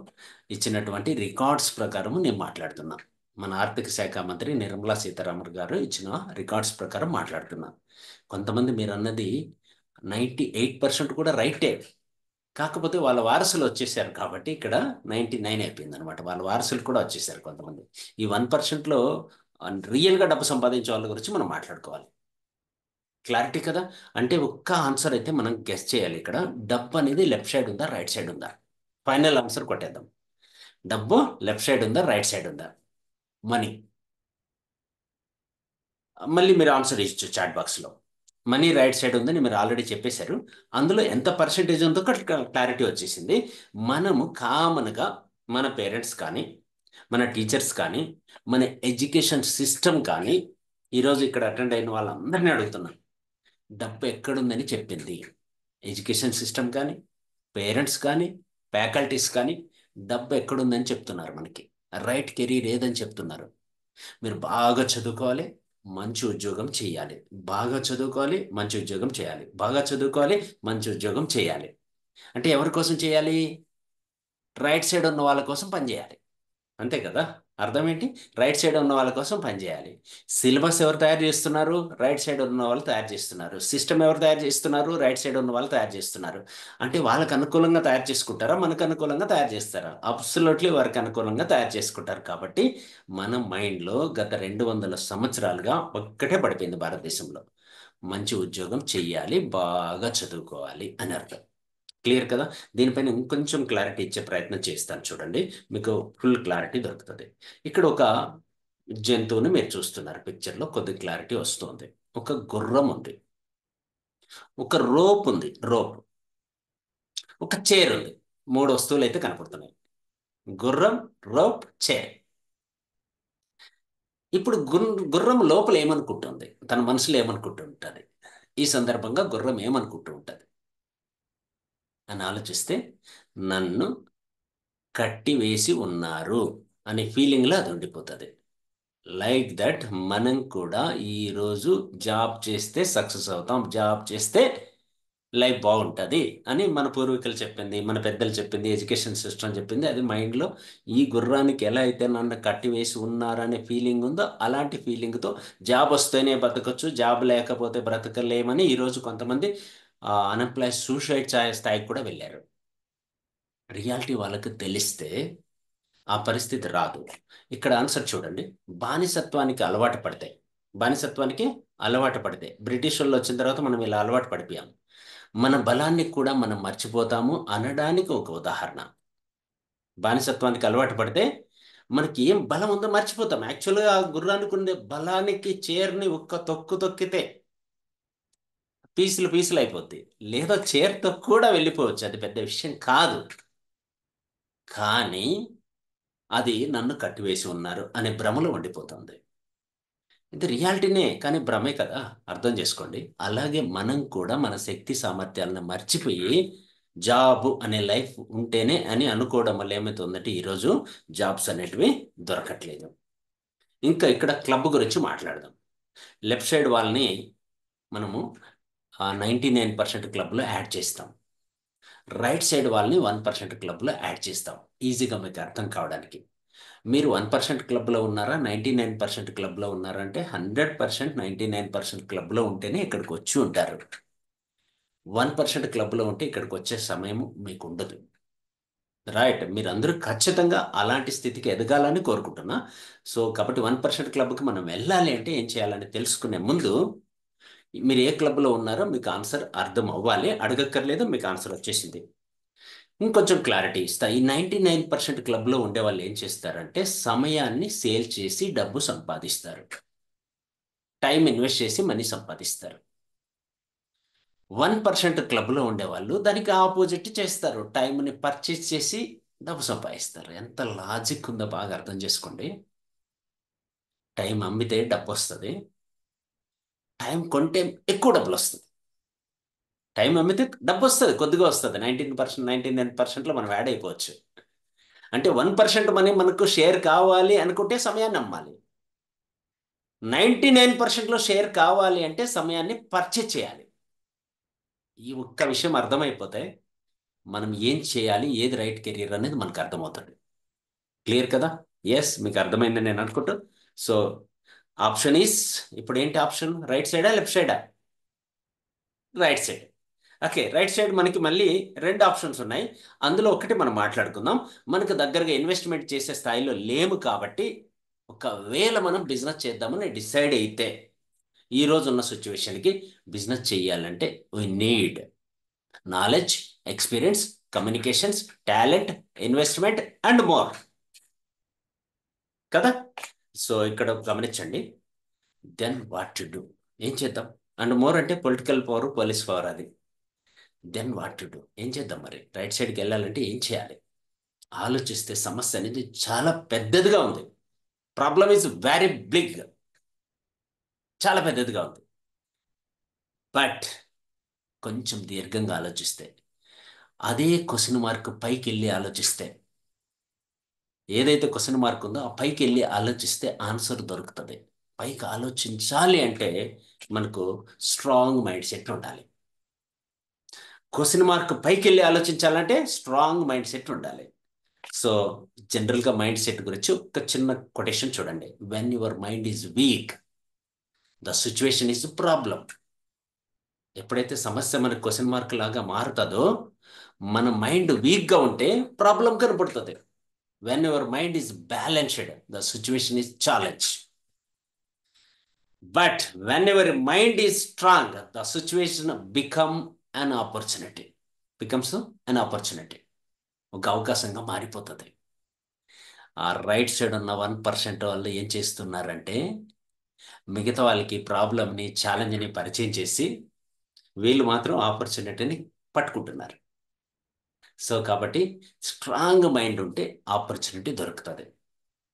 ఇచ్చినటువంటి రికార్డ్స్ ప్రకారం నేను మాట్లాడుతున్నా. మన ఆర్థిక శాఖ మంత్రి నిర్మలా సీతారామన్ గారు ఇచ్చిన రికార్డ్స్ ప్రకారం మాట్లాడుతున్నా. కొంతమంది మీరు అన్నది 98% కూడా రైటే, కాకపోతే వాళ్ళ వారసులు వచ్చేసారు కాబట్టి ఇక్కడ 99 అయిపోయింది అనమాట. వాళ్ళ వారసులు కూడా వచ్చేసారు కొంతమంది. ఈ 1%లో రియల్గా డబ్బు సంపాదించే వాళ్ళ గురించి మనం మాట్లాడుకోవాలి. క్లారిటీ కదా? అంటే ఒక్క ఆన్సర్ అయితే మనం గెస్ చేయాలి ఇక్కడ. డబ్బు అనేది లెఫ్ట్ సైడ్ ఉందా, రైట్ సైడ్ ఉందా? ఫైనల్ ఆన్సర్ కొట్టేద్దాం. డబ్బు లెఫ్ట్ సైడ్ ఉందా, రైట్ సైడ్ ఉందా? మనీ. మళ్ళీ మీరు ఆన్సర్ ఇచ్చు చాట్ బాక్స్లో. మనీ రైట్ సైడ్ ఉందని మీరు ఆల్రెడీ చెప్పేశారు. అందులో ఎంత పర్సెంటేజ్ ఉందో క్లారిటీ వచ్చేసింది. మనము కామన్గా మన పేరెంట్స్ కానీ, మన టీచర్స్ కానీ, మన ఎడ్యుకేషన్ సిస్టమ్ కానీ, ఈరోజు ఇక్కడ అటెండ్ అయిన వాళ్ళందరినీ అడుగుతున్నాను, డబ్బు ఎక్కడుందని చెప్పింది? ఎడ్యుకేషన్ సిస్టమ్ కానీ, పేరెంట్స్ కానీ, ఫ్యాకల్టీస్ కానీ డబ్బు ఎక్కడుందని చెప్తున్నారు మనకి? రైట్ కెరీర్ ఏదని చెప్తున్నారు? మీరు బాగా చదువుకోవాలి, మంచి ఉద్యోగం చేయాలి. బాగా చదువుకోవాలి, మంచి ఉద్యోగం చేయాలి. బాగా చదువుకోవాలి, మంచి ఉద్యోగం చేయాలి. అంటే ఎవరి కోసం చేయాలి? రైట్ సైడ్ ఉన్న వాళ్ళ కోసం పనిచేయాలి. అంతే కదా? అర్థం ఏంటి? రైట్ సైడ్ ఉన్న వాళ్ళ కోసం పనిచేయాలి. సిలబస్ ఎవరు తయారు చేస్తున్నారు? రైట్ సైడ్ ఉన్న వాళ్ళు తయారు చేస్తున్నారు. సిస్టమ్ ఎవరు తయారు చేస్తున్నారు? రైట్ సైడ్ ఉన్న వాళ్ళు తయారు చేస్తున్నారు. అంటే వాళ్ళకి అనుకూలంగా తయారు చేసుకుంటారా, మనకు అనుకూలంగా తయారు చేస్తారా? అబ్సల్యూట్లీ వారికి అనుకూలంగా తయారు చేసుకుంటారు. కాబట్టి మన మైండ్లో గత 200 సంవత్సరాలుగా ఒక్కటే పడిపోయింది భారతదేశంలో: మంచి ఉద్యోగం చెయ్యాలి, బాగా చదువుకోవాలి అని అర్థం. క్లియర్ కదా? దీనిపైన ఇంకొంచెం క్లారిటీ ఇచ్చే ప్రయత్నం చేస్తాను, చూడండి, మీకు ఫుల్ క్లారిటీ దొరుకుతుంది. ఇక్కడ ఒక జంతువుని మీరు చూస్తున్నారు పిక్చర్లో, కొద్ది క్లారిటీ వస్తుంది. ఒక గుర్రం ఉంది, ఒక రోప్ ఉంది, రోప్, ఒక చైర్ ఉంది. 3 వస్తువులు అయితే కనపడుతున్నాయి: గుర్రం, రోప్, చైర్. ఇప్పుడు గుర్రం లోపల ఏమనుకుంటుంది, తన మనసులో ఏమనుకుంటుంటుంది? ఈ సందర్భంగా గుర్రం ఏమనుకుంటూ ఉంటుంది అని ఆలోచిస్తే, నన్ను కట్టివేసి ఉన్నారు అనే ఫీలింగ్లో అది ఉండిపోతుంది. లైక్ దట్ మనం కూడా ఈరోజు జాబ్ చేస్తే సక్సెస్ అవుతాం, జాబ్ చేస్తే లైఫ్ బాగుంటుంది అని మన పూర్వీకులు చెప్పింది, మన పెద్దలు చెప్పింది, ఎడ్యుకేషన్ సిస్టమ్ చెప్పింది. అది మైండ్లో ఈ గుర్రానికి ఎలా అయితే నన్ను కట్టివేసి ఉన్నారనే ఫీలింగ్ ఉందో, అలాంటి ఫీలింగ్తో జాబ్ వస్తేనే బతకచ్చు, జాబ్ లేకపోతే బ్రతకలేమని ఈరోజు కొంతమంది అన్ఎంప్లాయ్ సూసైడ్ స్థాయికి కూడా వెళ్ళారు. రియాలిటీ వాళ్ళకి తెలిస్తే ఆ పరిస్థితి రాదు. ఇక్కడ ఆన్సర్ చూడండి. బానిసత్వానికి అలవాటు పడితే, బానిసత్వానికి అలవాటు పడితే, బ్రిటిష్ వాళ్ళు వచ్చిన తర్వాత మనం ఇలా అలవాటు పడిపోయాం. మన బలాన్ని కూడా మనం మర్చిపోతాము అనడానికి ఒక ఉదాహరణ. బానిసత్వానికి అలవాటు పడితే మనకి ఏం బలం ఉందో మర్చిపోతాం. యాక్చువల్గా ఆ గుర్రానికి ఉండే బలానికి చైర్ని ఒక్క తొక్కు తొక్కితే పీసులు పీసులు అయిపోద్ది, లేదా చైర్తో కూడా వెళ్ళిపోవచ్చు, అది పెద్ద విషయం కాదు. కానీ అది నన్ను కట్టివేసి ఉన్నారు అనే భ్రమలో ఉండిపోతుంది. ఇది రియాలిటీనే, కానీ భ్రమే కదా, అర్థం చేసుకోండి. అలాగే మనం కూడా మన శక్తి సామర్థ్యాలను మర్చిపోయి జాబ్ అనే లైఫ్ ఉంటేనే అని అనుకోవడం వల్ల ఏమవుతుందంటే ఈరోజు జాబ్స్ అనేటివి దొరకట్లేదు. ఇంకా ఇక్కడ క్లబ్ గురించి మాట్లాడదాం. లెఫ్ట్ సైడ్ వాళ్ళని మనము 99% క్లబ్లో యాడ్ చేస్తాం, రైట్ సైడ్ వాళ్ళని 1% క్లబ్లో యాడ్ చేస్తాం. ఈజీగా మీకు అర్థం కావడానికి. మీరు 1% క్లబ్లో ఉన్నారా, 99% క్లబ్లో ఉన్నారా అంటే 100% 99% క్లబ్లో ఉంటేనే ఇక్కడికి వచ్చి ఉంటారు. 1% క్లబ్లో ఉంటే ఇక్కడికి వచ్చే సమయం మీకు ఉండదు. రైట్, మీరందరూ ఖచ్చితంగా అలాంటి స్థితికి ఎదగాలని కోరుకుంటున్నా. సో కాబట్టి 1% క్లబ్కి మనం వెళ్ళాలి అంటే ఏం చేయాలని తెలుసుకునే ముందు మీరు ఏ క్లబ్లో ఉన్నారో మీకు ఆన్సర్ అర్థం అవ్వాలి. అడగక్కర్లేదు, మీకు ఆన్సర్ వచ్చేసింది. ఇంకొంచెం క్లారిటీ ఇస్తా. ఈ 99% క్లబ్లో ఉండే వాళ్ళు ఏం చేస్తారంటే సమయాన్ని సేల్ చేసి డబ్బు సంపాదిస్తారు. టైం ఇన్వెస్ట్ చేసి మనీ సంపాదిస్తారు. 1% క్లబ్లో ఉండేవాళ్ళు దానికి ఆపోజిట్ చేస్తారు. టైంని పర్చేస్ చేసి డబ్బు సంపాదిస్తారు. ఎంత లాజిక్ ఉందో బాగా అర్థం చేసుకోండి. టైం అమ్మితే డబ్బు వస్తుంది, టైం కొంటే ఎక్కువ డబ్బులు వస్తుంది. టైం అమ్మితే డబ్బు వస్తుంది, కొద్దిగా వస్తుంది. 99%లో మనం యాడ్ అయిపోవచ్చు. అంటే 1% మనీ మనకు షేర్ కావాలి అనుకుంటే సమయాన్ని అమ్మాలి. 99%లో షేర్ కావాలి అంటే సమయాన్ని పర్చేజ్ చేయాలి. ఈ ఒక్క విషయం అర్థమైపోతే మనం ఏం చేయాలి, ఏది రైట్ కెరీర్ అనేది మనకు అర్థమవుతుంది. క్లియర్ కదా? ఎస్, మీకు అర్థమైందని నేను అనుకుంటూ. సో ఆప్షన్ ఈస్, ఇప్పుడు ఏంటి ఆప్షన్? రైట్ సైడా లెఫ్ట్ సైడా? Right side. Okay, right side మనకి మళ్ళీ రెండు ఆప్షన్స్ ఉన్నాయి. అందులో ఒకటి మనం మాట్లాడుకుందాం. మనకు దగ్గరగా ఇన్వెస్ట్మెంట్ చేసే స్థాయిలో లేము కాబట్టి ఒకవేళ మనం బిజినెస్ చేద్దామని డిసైడ్ అయితే ఈ రోజు ఉన్న సిచ్యువేషన్కి బిజినెస్ చేయాలంటే we need knowledge, experience, communications, talent, investment and more కదా. సో ఇక్కడ గమనించండి. దెన్ వాట్ టు డూ, ఏం చేద్దాం? అండ్ మోర్ అంటే పొలిటికల్ పవర్, పోలీస్ పవర్ అది. దెన్ వాట్ టు డూ, ఏం చేద్దాం? మరి రైట్ సైడ్కి వెళ్ళాలంటే ఏం చేయాలి? ఆలోచిస్తే సమస్య అనేది చాలా పెద్దదిగా ఉంది. ప్రాబ్లమ్ ఈజ్ వెరీ బిగ్, చాలా పెద్దదిగా ఉంది. బట్ కొంచెం దీర్ఘంగా ఆలోచిస్తే, అదే క్వశ్చన్ మార్క్ పైకి వెళ్ళి ఆలోచిస్తే, ఏదైతే క్వశ్చన్ మార్క్ ఉందో ఆ పైకి వెళ్ళి ఆలోచిస్తే ఆన్సర్ దొరుకుతుంది. పైకి ఆలోచించాలి అంటే మనకు స్ట్రాంగ్ మైండ్ సెట్ ఉండాలి. క్వశ్చన్ మార్క్ పైకి వెళ్ళి ఆలోచించాలంటే స్ట్రాంగ్ మైండ్ సెట్ ఉండాలి. సో జనరల్గా మైండ్ సెట్ గురించి ఒక చిన్న కొటేషన్ చూడండి. When your mind is week, the situation is problem. ఎప్పుడైతే సమస్య మన క్వశ్చన్ మార్క్ లాగా మారుతుందో, మన మైండ్ వీక్గా ఉంటే ప్రాబ్లం కనపడుతుంది. When your mind is balanced, the situation is challenge. But when your mind is strong, the situation an opportunity becomes an opportunity, ఒక అవకాశంగా మారిపోతుంది. ఆ రైట్ సైడ్ ఉన్న 1% వాళ్ళు ఏం చేస్తున్నారంటే మిగతా వాళ్ళకి ప్రాబ్లమ్ని, ఛాలెంజ్ని పరిచయం చేసి వీళ్ళు మాత్రం ఆపర్చునిటీని పట్టుకుంటున్నారు. సో కాబట్టి స్ట్రాంగ్ మైండ్ ఉంటే ఆపర్చునిటీ దొరుకుతుంది,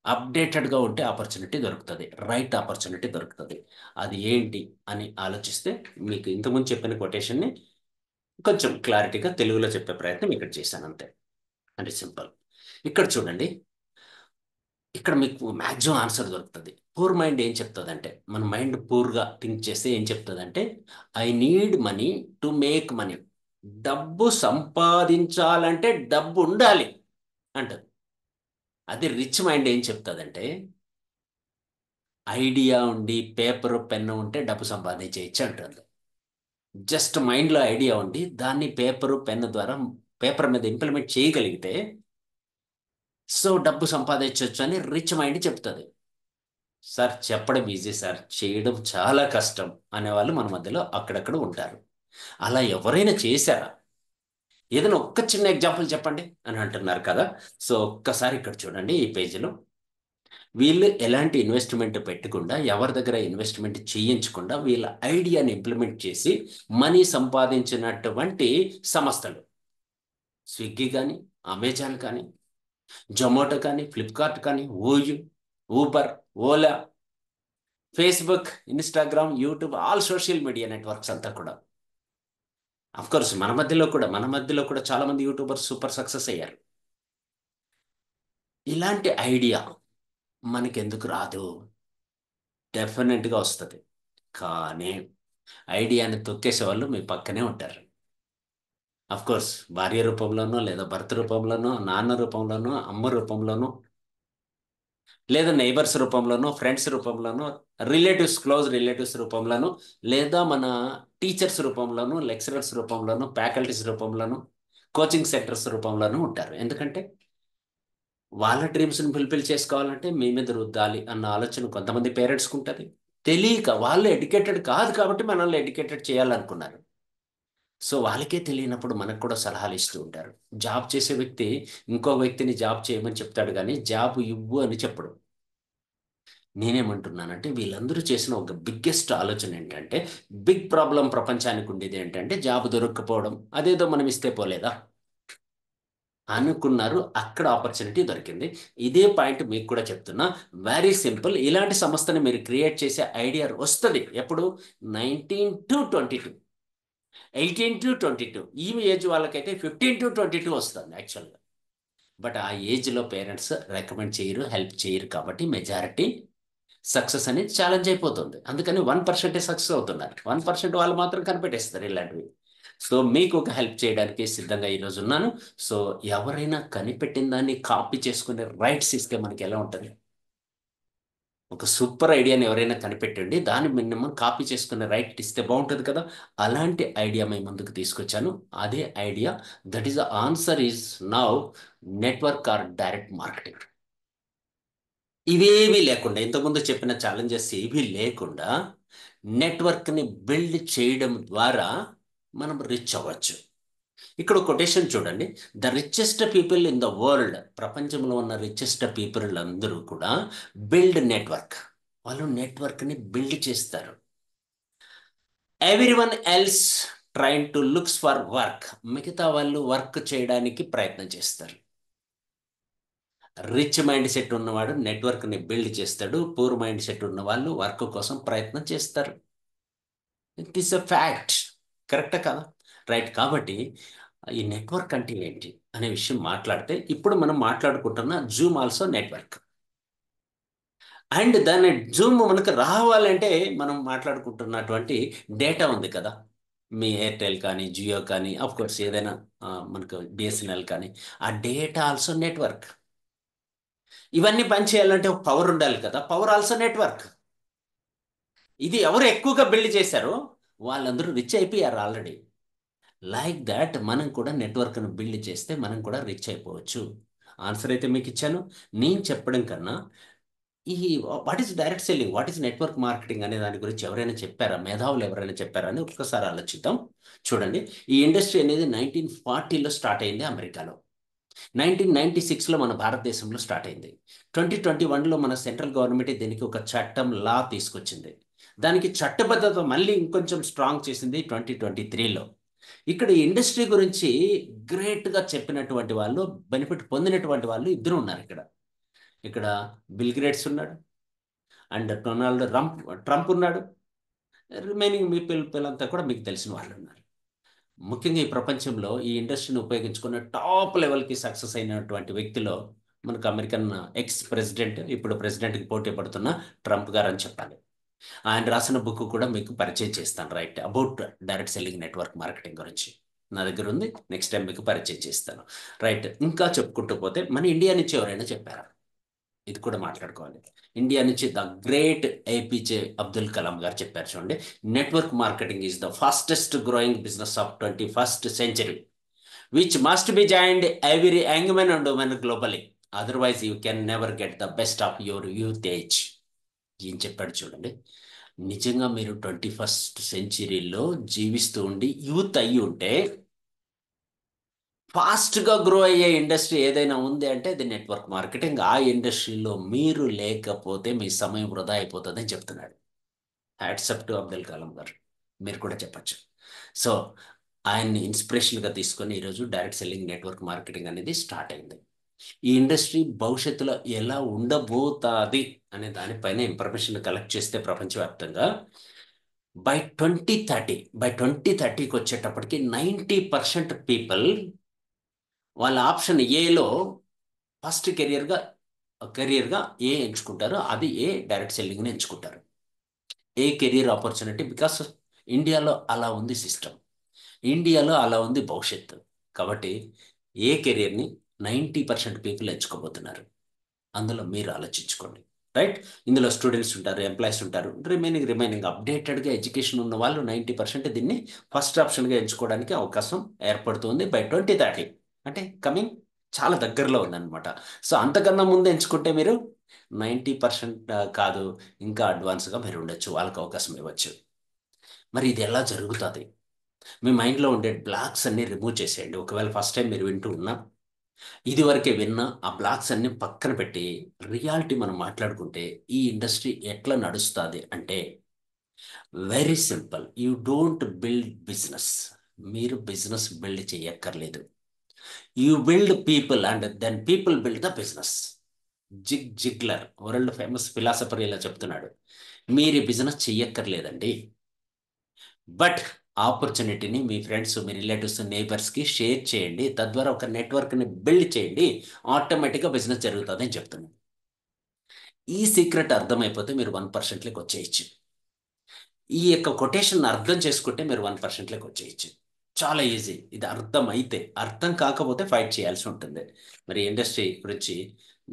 అప్డేటెడ్గా ఉంటే ఆపర్చునిటీ దొరుకుతుంది, రైట్ ఆపర్చునిటీ దొరుకుతుంది. అది ఏంటి అని ఆలోచిస్తే మీకు ఇంతకుముందు చెప్పిన కొటేషన్ని కొంచెం క్లారిటీగా తెలుగులో చెప్పే ప్రయత్నం ఇక్కడ చేశాను అంతే. అంటే సింపుల్. ఇక్కడ చూడండి, ఇక్కడ మీకు మ్యాక్సిమం ఆన్సర్ దొరుకుతుంది. పూర్ మైండ్ ఏం చెప్తుందంటే, మన మైండ్ పూర్గా థింక్ చేస్తే ఏం చెప్తుందంటే, I need money to make money. డబ్బు సంపాదించాలంటే డబ్బు ఉండాలి అంటది. అది రిచ్ మైండ్ ఏం చెప్తుందంటే, ఐడియా ఉండి పేపర్ పెన్ను ఉంటే డబ్బు సంపాదించేయచ్చు అంటుంది. జస్ట్ మైండ్లో ఐడియా ఉండి దాన్ని పేపరు పెన్ను ద్వారా పేపర్ మీద ఇంప్లిమెంట్ చేయగలిగితే సో డబ్బు సంపాదించవచ్చు అని రిచ్ మైండ్ చెప్తుంది. సార్ చెప్పడం ఈజీ సార్, చేయడం చాలా కష్టం అనేవాళ్ళు మన మధ్యలో అక్కడక్కడ ఉంటారు. అలా ఎవరైనా చేశారా? ఏదైనా ఒక్క చిన్న ఎగ్జాంపుల్ చెప్పండి అని అంటున్నారు కదా. సో ఒక్కసారి ఇక్కడ చూడండి, ఈ పేజీలో వీళ్ళు ఎలాంటి ఇన్వెస్ట్మెంట్ పెట్టకుండా, ఎవరి దగ్గర ఇన్వెస్ట్మెంట్ చేయించకుండా వీళ్ళ ఐడియాని ఇంప్లిమెంట్ చేసి మనీ సంపాదించినటువంటి సంస్థలు స్విగ్గీ కానీ, అమెజాన్ కానీ, జొమాటో కానీ, ఫ్లిప్కార్ట్ కానీ, OU, Uber, Ola, Facebook, Instagram, YouTube, all social media networks అంతా కూడా. కోర్స్ మన మధ్యలో కూడా చాలా మంది యూట్యూబర్స్ సూపర్ సక్సెస్ అయ్యారు. ఇలాంటి ఐడియా మనకెందుకు రాదు? డెఫినెట్గా వస్తుంది. కానీ ఐడియాని తొక్కేసే వాళ్ళు మీ పక్కనే ఉంటారు. కోర్స్ భార్య రూపంలోనో, లేదా భర్త రూపంలోనో, నాన్న రూపంలోనో, అమ్మ రూపంలోనో, లేదా నైబర్స్ రూపంలోనో, ఫ్రెండ్స్ రూపంలోనో, రిలేటివ్స్, క్లోజ్ రిలేటివ్స్ రూపంలోనో, లేదా మన టీచర్స్ రూపంలోను, లెక్చరర్స్ రూపంలోను, ఫ్యాకల్టీస్ రూపంలోను, కోచింగ్ సెంటర్స్ రూపంలోనూ ఉంటారు. ఎందుకంటే వాళ్ళ డ్రీమ్స్ని ఫుల్ఫిల్ చేసుకోవాలంటే మీ మీద రుద్దాలి అన్న ఆలోచన కొంతమంది పేరెంట్స్కి ఉంటుంది. తెలియక వాళ్ళు ఎడ్యుకేటెడ్ కాదు కాబట్టి మనల్ని ఎడ్యుకేటెడ్ చేయాలనుకున్నారు. సో వాళ్ళకే తెలియనప్పుడు మనకు కూడా సలహాలు ఇస్తూ ఉంటారు. జాబ్ చేసే వ్యక్తి ఇంకో వ్యక్తిని జాబ్ చేయమని చెప్తాడు కానీ జాబ్ ఇవ్వు అని చెప్పడు. నేనేమంటున్నానంటే వీళ్ళందరూ చేసిన ఒక బిగ్గెస్ట్ ఆలోచన ఏంటంటే, బిగ్ ప్రాబ్లం ప్రపంచానికి ఉండేది ఏంటంటే జాబ్ దొరక్కపోవడం. అదేదో మనం ఇస్తే పోలేదా అనుకున్నారు. అక్కడ ఆపర్చునిటీ దొరికింది. ఇదే పాయింట్ మీకు కూడా చెప్తున్నా. Very simple. ఇలాంటి సంస్థని మీరు క్రియేట్ చేసే ఐడియా వస్తుంది ఎప్పుడు? 19 to 22, 18 to 22, ఈ ఏజ్ వాళ్ళకైతే 15 to 22 వస్తుంది యాక్చువల్గా. బట్ ఆ ఏజ్లో పేరెంట్స్ రికమెండ్ చేయరు, హెల్ప్ చేయరు కాబట్టి మెజారిటీ సక్సెస్ అనేది ఛాలెంజ్ అయిపోతుంది. అందుకని 1% సక్సెస్ అవుతున్నారు. 1% వాళ్ళు మాత్రం కనిపెట్టేస్తారు ఇలాంటివి. సో మీకు ఒక హెల్ప్ చేయడానికి సిద్ధంగా ఈరోజు ఉన్నాను. సో ఎవరైనా కనిపెట్టిన దాన్ని కాపీ చేసుకునే రైట్స్ ఇస్తే మనకి ఎలా ఉంటుంది? ఒక సూపర్ ఐడియాని ఎవరైనా కనిపెట్టండి, దాన్ని మినిమం కాపీ చేసుకునే రైట్ ఇస్తే బాగుంటుంది కదా. అలాంటి ఐడియా మేము ముందుకు తీసుకొచ్చాను. అదే idea, that is the answer is now network or direct marketing. ఇవేవి లేకుండా, ఇంతకుముందు చెప్పిన ఛాలెంజెస్ ఏవి లేకుండా నెట్వర్క్ని బిల్డ్ చేయడం ద్వారా మనం రిచ్ అవ్వచ్చు. ఇక్కడ కొటేషన్ చూడండి. The richest people in the world, ప్రపంచంలో ఉన్న రిచెస్ట్ పీపుల్ అందరూ కూడా బిల్డ్ నెట్వర్క్. వాళ్ళు నెట్వర్క్ని బిల్డ్ చేస్తారు. Every one else train to looks for work, మిగతా వాళ్ళు వర్క్ చేయడానికి ప్రయత్నం చేస్తారు. రిచ్ మైండ్ సెట్ ఉన్నవాడు నెట్వర్క్ని బిల్డ్ చేస్తాడు. పూర్ మైండ్ సెట్ ఉన్న వాళ్ళు వర్క్ కోసం ప్రయత్నం చేస్తారు. It is a fact. కరెక్టా కదా? రైట్. కాబట్టి ఈ నెట్వర్క్ అంటే ఏంటి అనే విషయం మాట్లాడితే, ఇప్పుడు మనం మాట్లాడుకుంటున్న జూమ్ ఆల్సో నెట్వర్క్. అండ్ దాని జూమ్ మనకు రావాలంటే మనం మాట్లాడుకుంటున్నటువంటి డేటా ఉంది కదా. మీ ఎయిర్టెల్ కానీ, జియో కానీ, ఆఫ్ కోర్స్ ఏదైనా మనకు బిఎస్ఎన్ఎల్ కానీ, ఆ డేటా ఆల్సో నెట్వర్క్. ఇవన్నీ పని చేయాలంటే ఒక పవర్ ఉండాలి కదా. Power also network. ఇది ఎవరు ఎక్కువగా బిల్డ్ చేశారో వాళ్ళందరూ రిచ్ అయిపోయారు ఆల్రెడీ. లైక్ దాట్ మనం కూడా నెట్వర్క్ను బిల్డ్ చేస్తే మనం కూడా రిచ్ అయిపోవచ్చు. ఆన్సర్ అయితే మీకు ఇచ్చాను. నేను చెప్పడం కన్నా ఈ what is direct selling, what is network marketing అనే దాని గురించి ఎవరైనా చెప్పారా? మేధావులు ఎవరైనా చెప్పారా అని ఒక్కసారి ఆలోచిద్దాం. చూడండి, ఈ ఇండస్ట్రీ అనేది 1940లో స్టార్ట్ అయింది అమెరికాలో. 1996లో మన భారతదేశంలో స్టార్ట్ అయింది. 2021లో మన సెంట్రల్ గవర్నమెంట్ దీనికి ఒక చట్టం, లా తీసుకొచ్చింది. దానికి చట్టబద్ధత మళ్ళీ ఇంకొంచెం స్ట్రాంగ్ చేసింది 2023లో. ఇక్కడ ఈ ఇండస్ట్రీ గురించి గ్రేట్గా చెప్పినటువంటి వాళ్ళు, బెనిఫిట్ పొందినటువంటి వాళ్ళు ఇద్దరు ఉన్నారు ఇక్కడ. ఇక్కడ బిల్ గ్రేట్స్ ఉన్నాడు, అండ్ డొనాల్డ్ ట్రంప్ ఉన్నాడు. రిమైనింగ్ మీ పిల్లలంతా కూడా మీకు తెలిసిన వాళ్ళు ఉన్నారు. ముఖ్యంగా ఈ ప్రపంచంలో ఈ ఇండస్ట్రీని ఉపయోగించుకున్న టాప్ లెవెల్కి సక్సెస్ అయినటువంటి వ్యక్తిలో మనకు అమెరికన్ ఎక్స్ ప్రెసిడెంట్, ఇప్పుడు ప్రెసిడెంట్కి పోటీ పడుతున్న ట్రంప్ గారు అని చెప్పాలి. ఆయన రాసిన బుక్ కూడా మీకు పరిచయం చేస్తాను, right, about direct selling network marketing గురించి నా దగ్గర ఉంది. నెక్స్ట్ టైం మీకు పరిచయం చేస్తాను, రైట్. ఇంకా చెప్పుకుంటూ పోతే మన ఇండియా నుంచి ఎవరైనా చెప్పారా? ఇది కూడా మాట్లాడుకోవాలి. ఇండియా నుంచి the great APJ Abdul Kalam గారు చెప్పారు. చూడండి, network marketing is the fastest growing business of 21st century which must be joined every young men and women globally, otherwise you can never get the best of your youth age. ఏం చెప్పాడు చూడండి. నిజంగా మీరు 21st centuryలో జీవిస్తూ ఉండి youth అయ్యి ఉంటే ఫాస్ట్గా గ్రో అయ్యే ఇండస్ట్రీ ఏదైనా ఉంది అంటే అది నెట్వర్క్ మార్కెటింగ్. ఆ ఇండస్ట్రీలో మీరు లేకపోతే మీ సమయం వృధా అయిపోతుందని చెప్తున్నాడు. హ్యాట్సప్ టు అబ్దుల్ కలాం గారు. మీరు కూడా చెప్పచ్చు. సో ఆయన్ని ఇన్స్పిరేషన్గా తీసుకొని ఈరోజు డైరెక్ట్ సెల్లింగ్ నెట్వర్క్ మార్కెటింగ్ అనేది స్టార్ట్ అయింది. ఈ ఇండస్ట్రీ భవిష్యత్తులో ఎలా ఉండబోతుంది అనే దానిపైన ఇన్ఫర్మేషన్ కలెక్ట్ చేస్తే ప్రపంచవ్యాప్తంగా బై 2030కి వచ్చేటప్పటికి 90% పీపుల్ వాళ్ళ ఆప్షన్ ఏలో ఫస్ట్ కెరియర్గా ఏ ఎంచుకుంటారో అది ఏ డైరెక్ట్ సెల్లింగ్ని ఎంచుకుంటారు. ఏ కెరియర్ ఆపర్చునిటీ, బికాస్ ఇండియాలో అలా ఉంది సిస్టమ్, ఇండియాలో అలా ఉంది భవిష్యత్తు. కాబట్టి ఏ కెరియర్ని 90% పీపుల్ ఎంచుకోబోతున్నారు, అందులో మీరు ఆలోచించుకోండి. రైట్. ఇందులో స్టూడెంట్స్ ఉంటారు, ఎంప్లాయీస్ ఉంటారు, రిమైనింగ్ అప్డేటెడ్గా ఎడ్యుకేషన్ ఉన్న వాళ్ళు 90% దీన్ని ఫస్ట్ ఆప్షన్గా ఎంచుకోవడానికి అవకాశం ఏర్పడుతుంది బై 2030. అంటే కమింగ్ చాలా దగ్గరలో ఉందన్నమాట. సో అంతకన్నా ముందు ఎంచుకుంటే మీరు 90% కాదు, ఇంకా అడ్వాన్స్గా మీరు ఉండొచ్చు, వాళ్ళకి అవకాశం ఇవ్వచ్చు. మరి ఇది ఎలా జరుగుతుంది? మీ మైండ్లో ఉండే బ్లాక్స్ అన్ని రిమూవ్ చేసేయండి. ఒకవేళ ఫస్ట్ టైం మీరు వింటూ ఉన్నా, ఇదివరకే విన్న ఆ బ్లాక్స్ అన్ని పక్కన పెట్టి రియాలిటీ మనం మాట్లాడుకుంటే ఈ ఇండస్ట్రీ ఎట్లా నడుస్తుంది అంటే very simple. You don't build business. మీరు బిజినెస్ బిల్డ్ చేయక్కర్లేదు. You build people and then people build the business. Ziglar world famous philosopher ఇలా చెప్తున్నాడు. మీరు బిజినెస్ చెయ్యక్కర్లేదండి, బట్ ఆపర్చునిటీని మీ ఫ్రెండ్స్, మీ రిలేటివ్స్, నేబర్స్కి షేర్ చేయండి. తద్వారా ఒక నెట్వర్క్ని బిల్డ్ చేయండి. ఆటోమేటిక్గా బిజినెస్ జరుగుతుంది అని చెప్తున్నాను. ఈ సీక్రెట్ అర్థమైపోతే మీరు 1%లోకి వచ్చేయచ్చు. ఈ యొక్క కొటేషన్ అర్థం చేసుకుంటే మీరు 1%లోకి వచ్చేయచ్చు. చాలా ఈజీ. ఇది అర్థం అయితే. అర్థం కాకపోతే ఫైట్ చేయాల్సి ఉంటుంది. మరి ఇండస్ట్రీ గురించి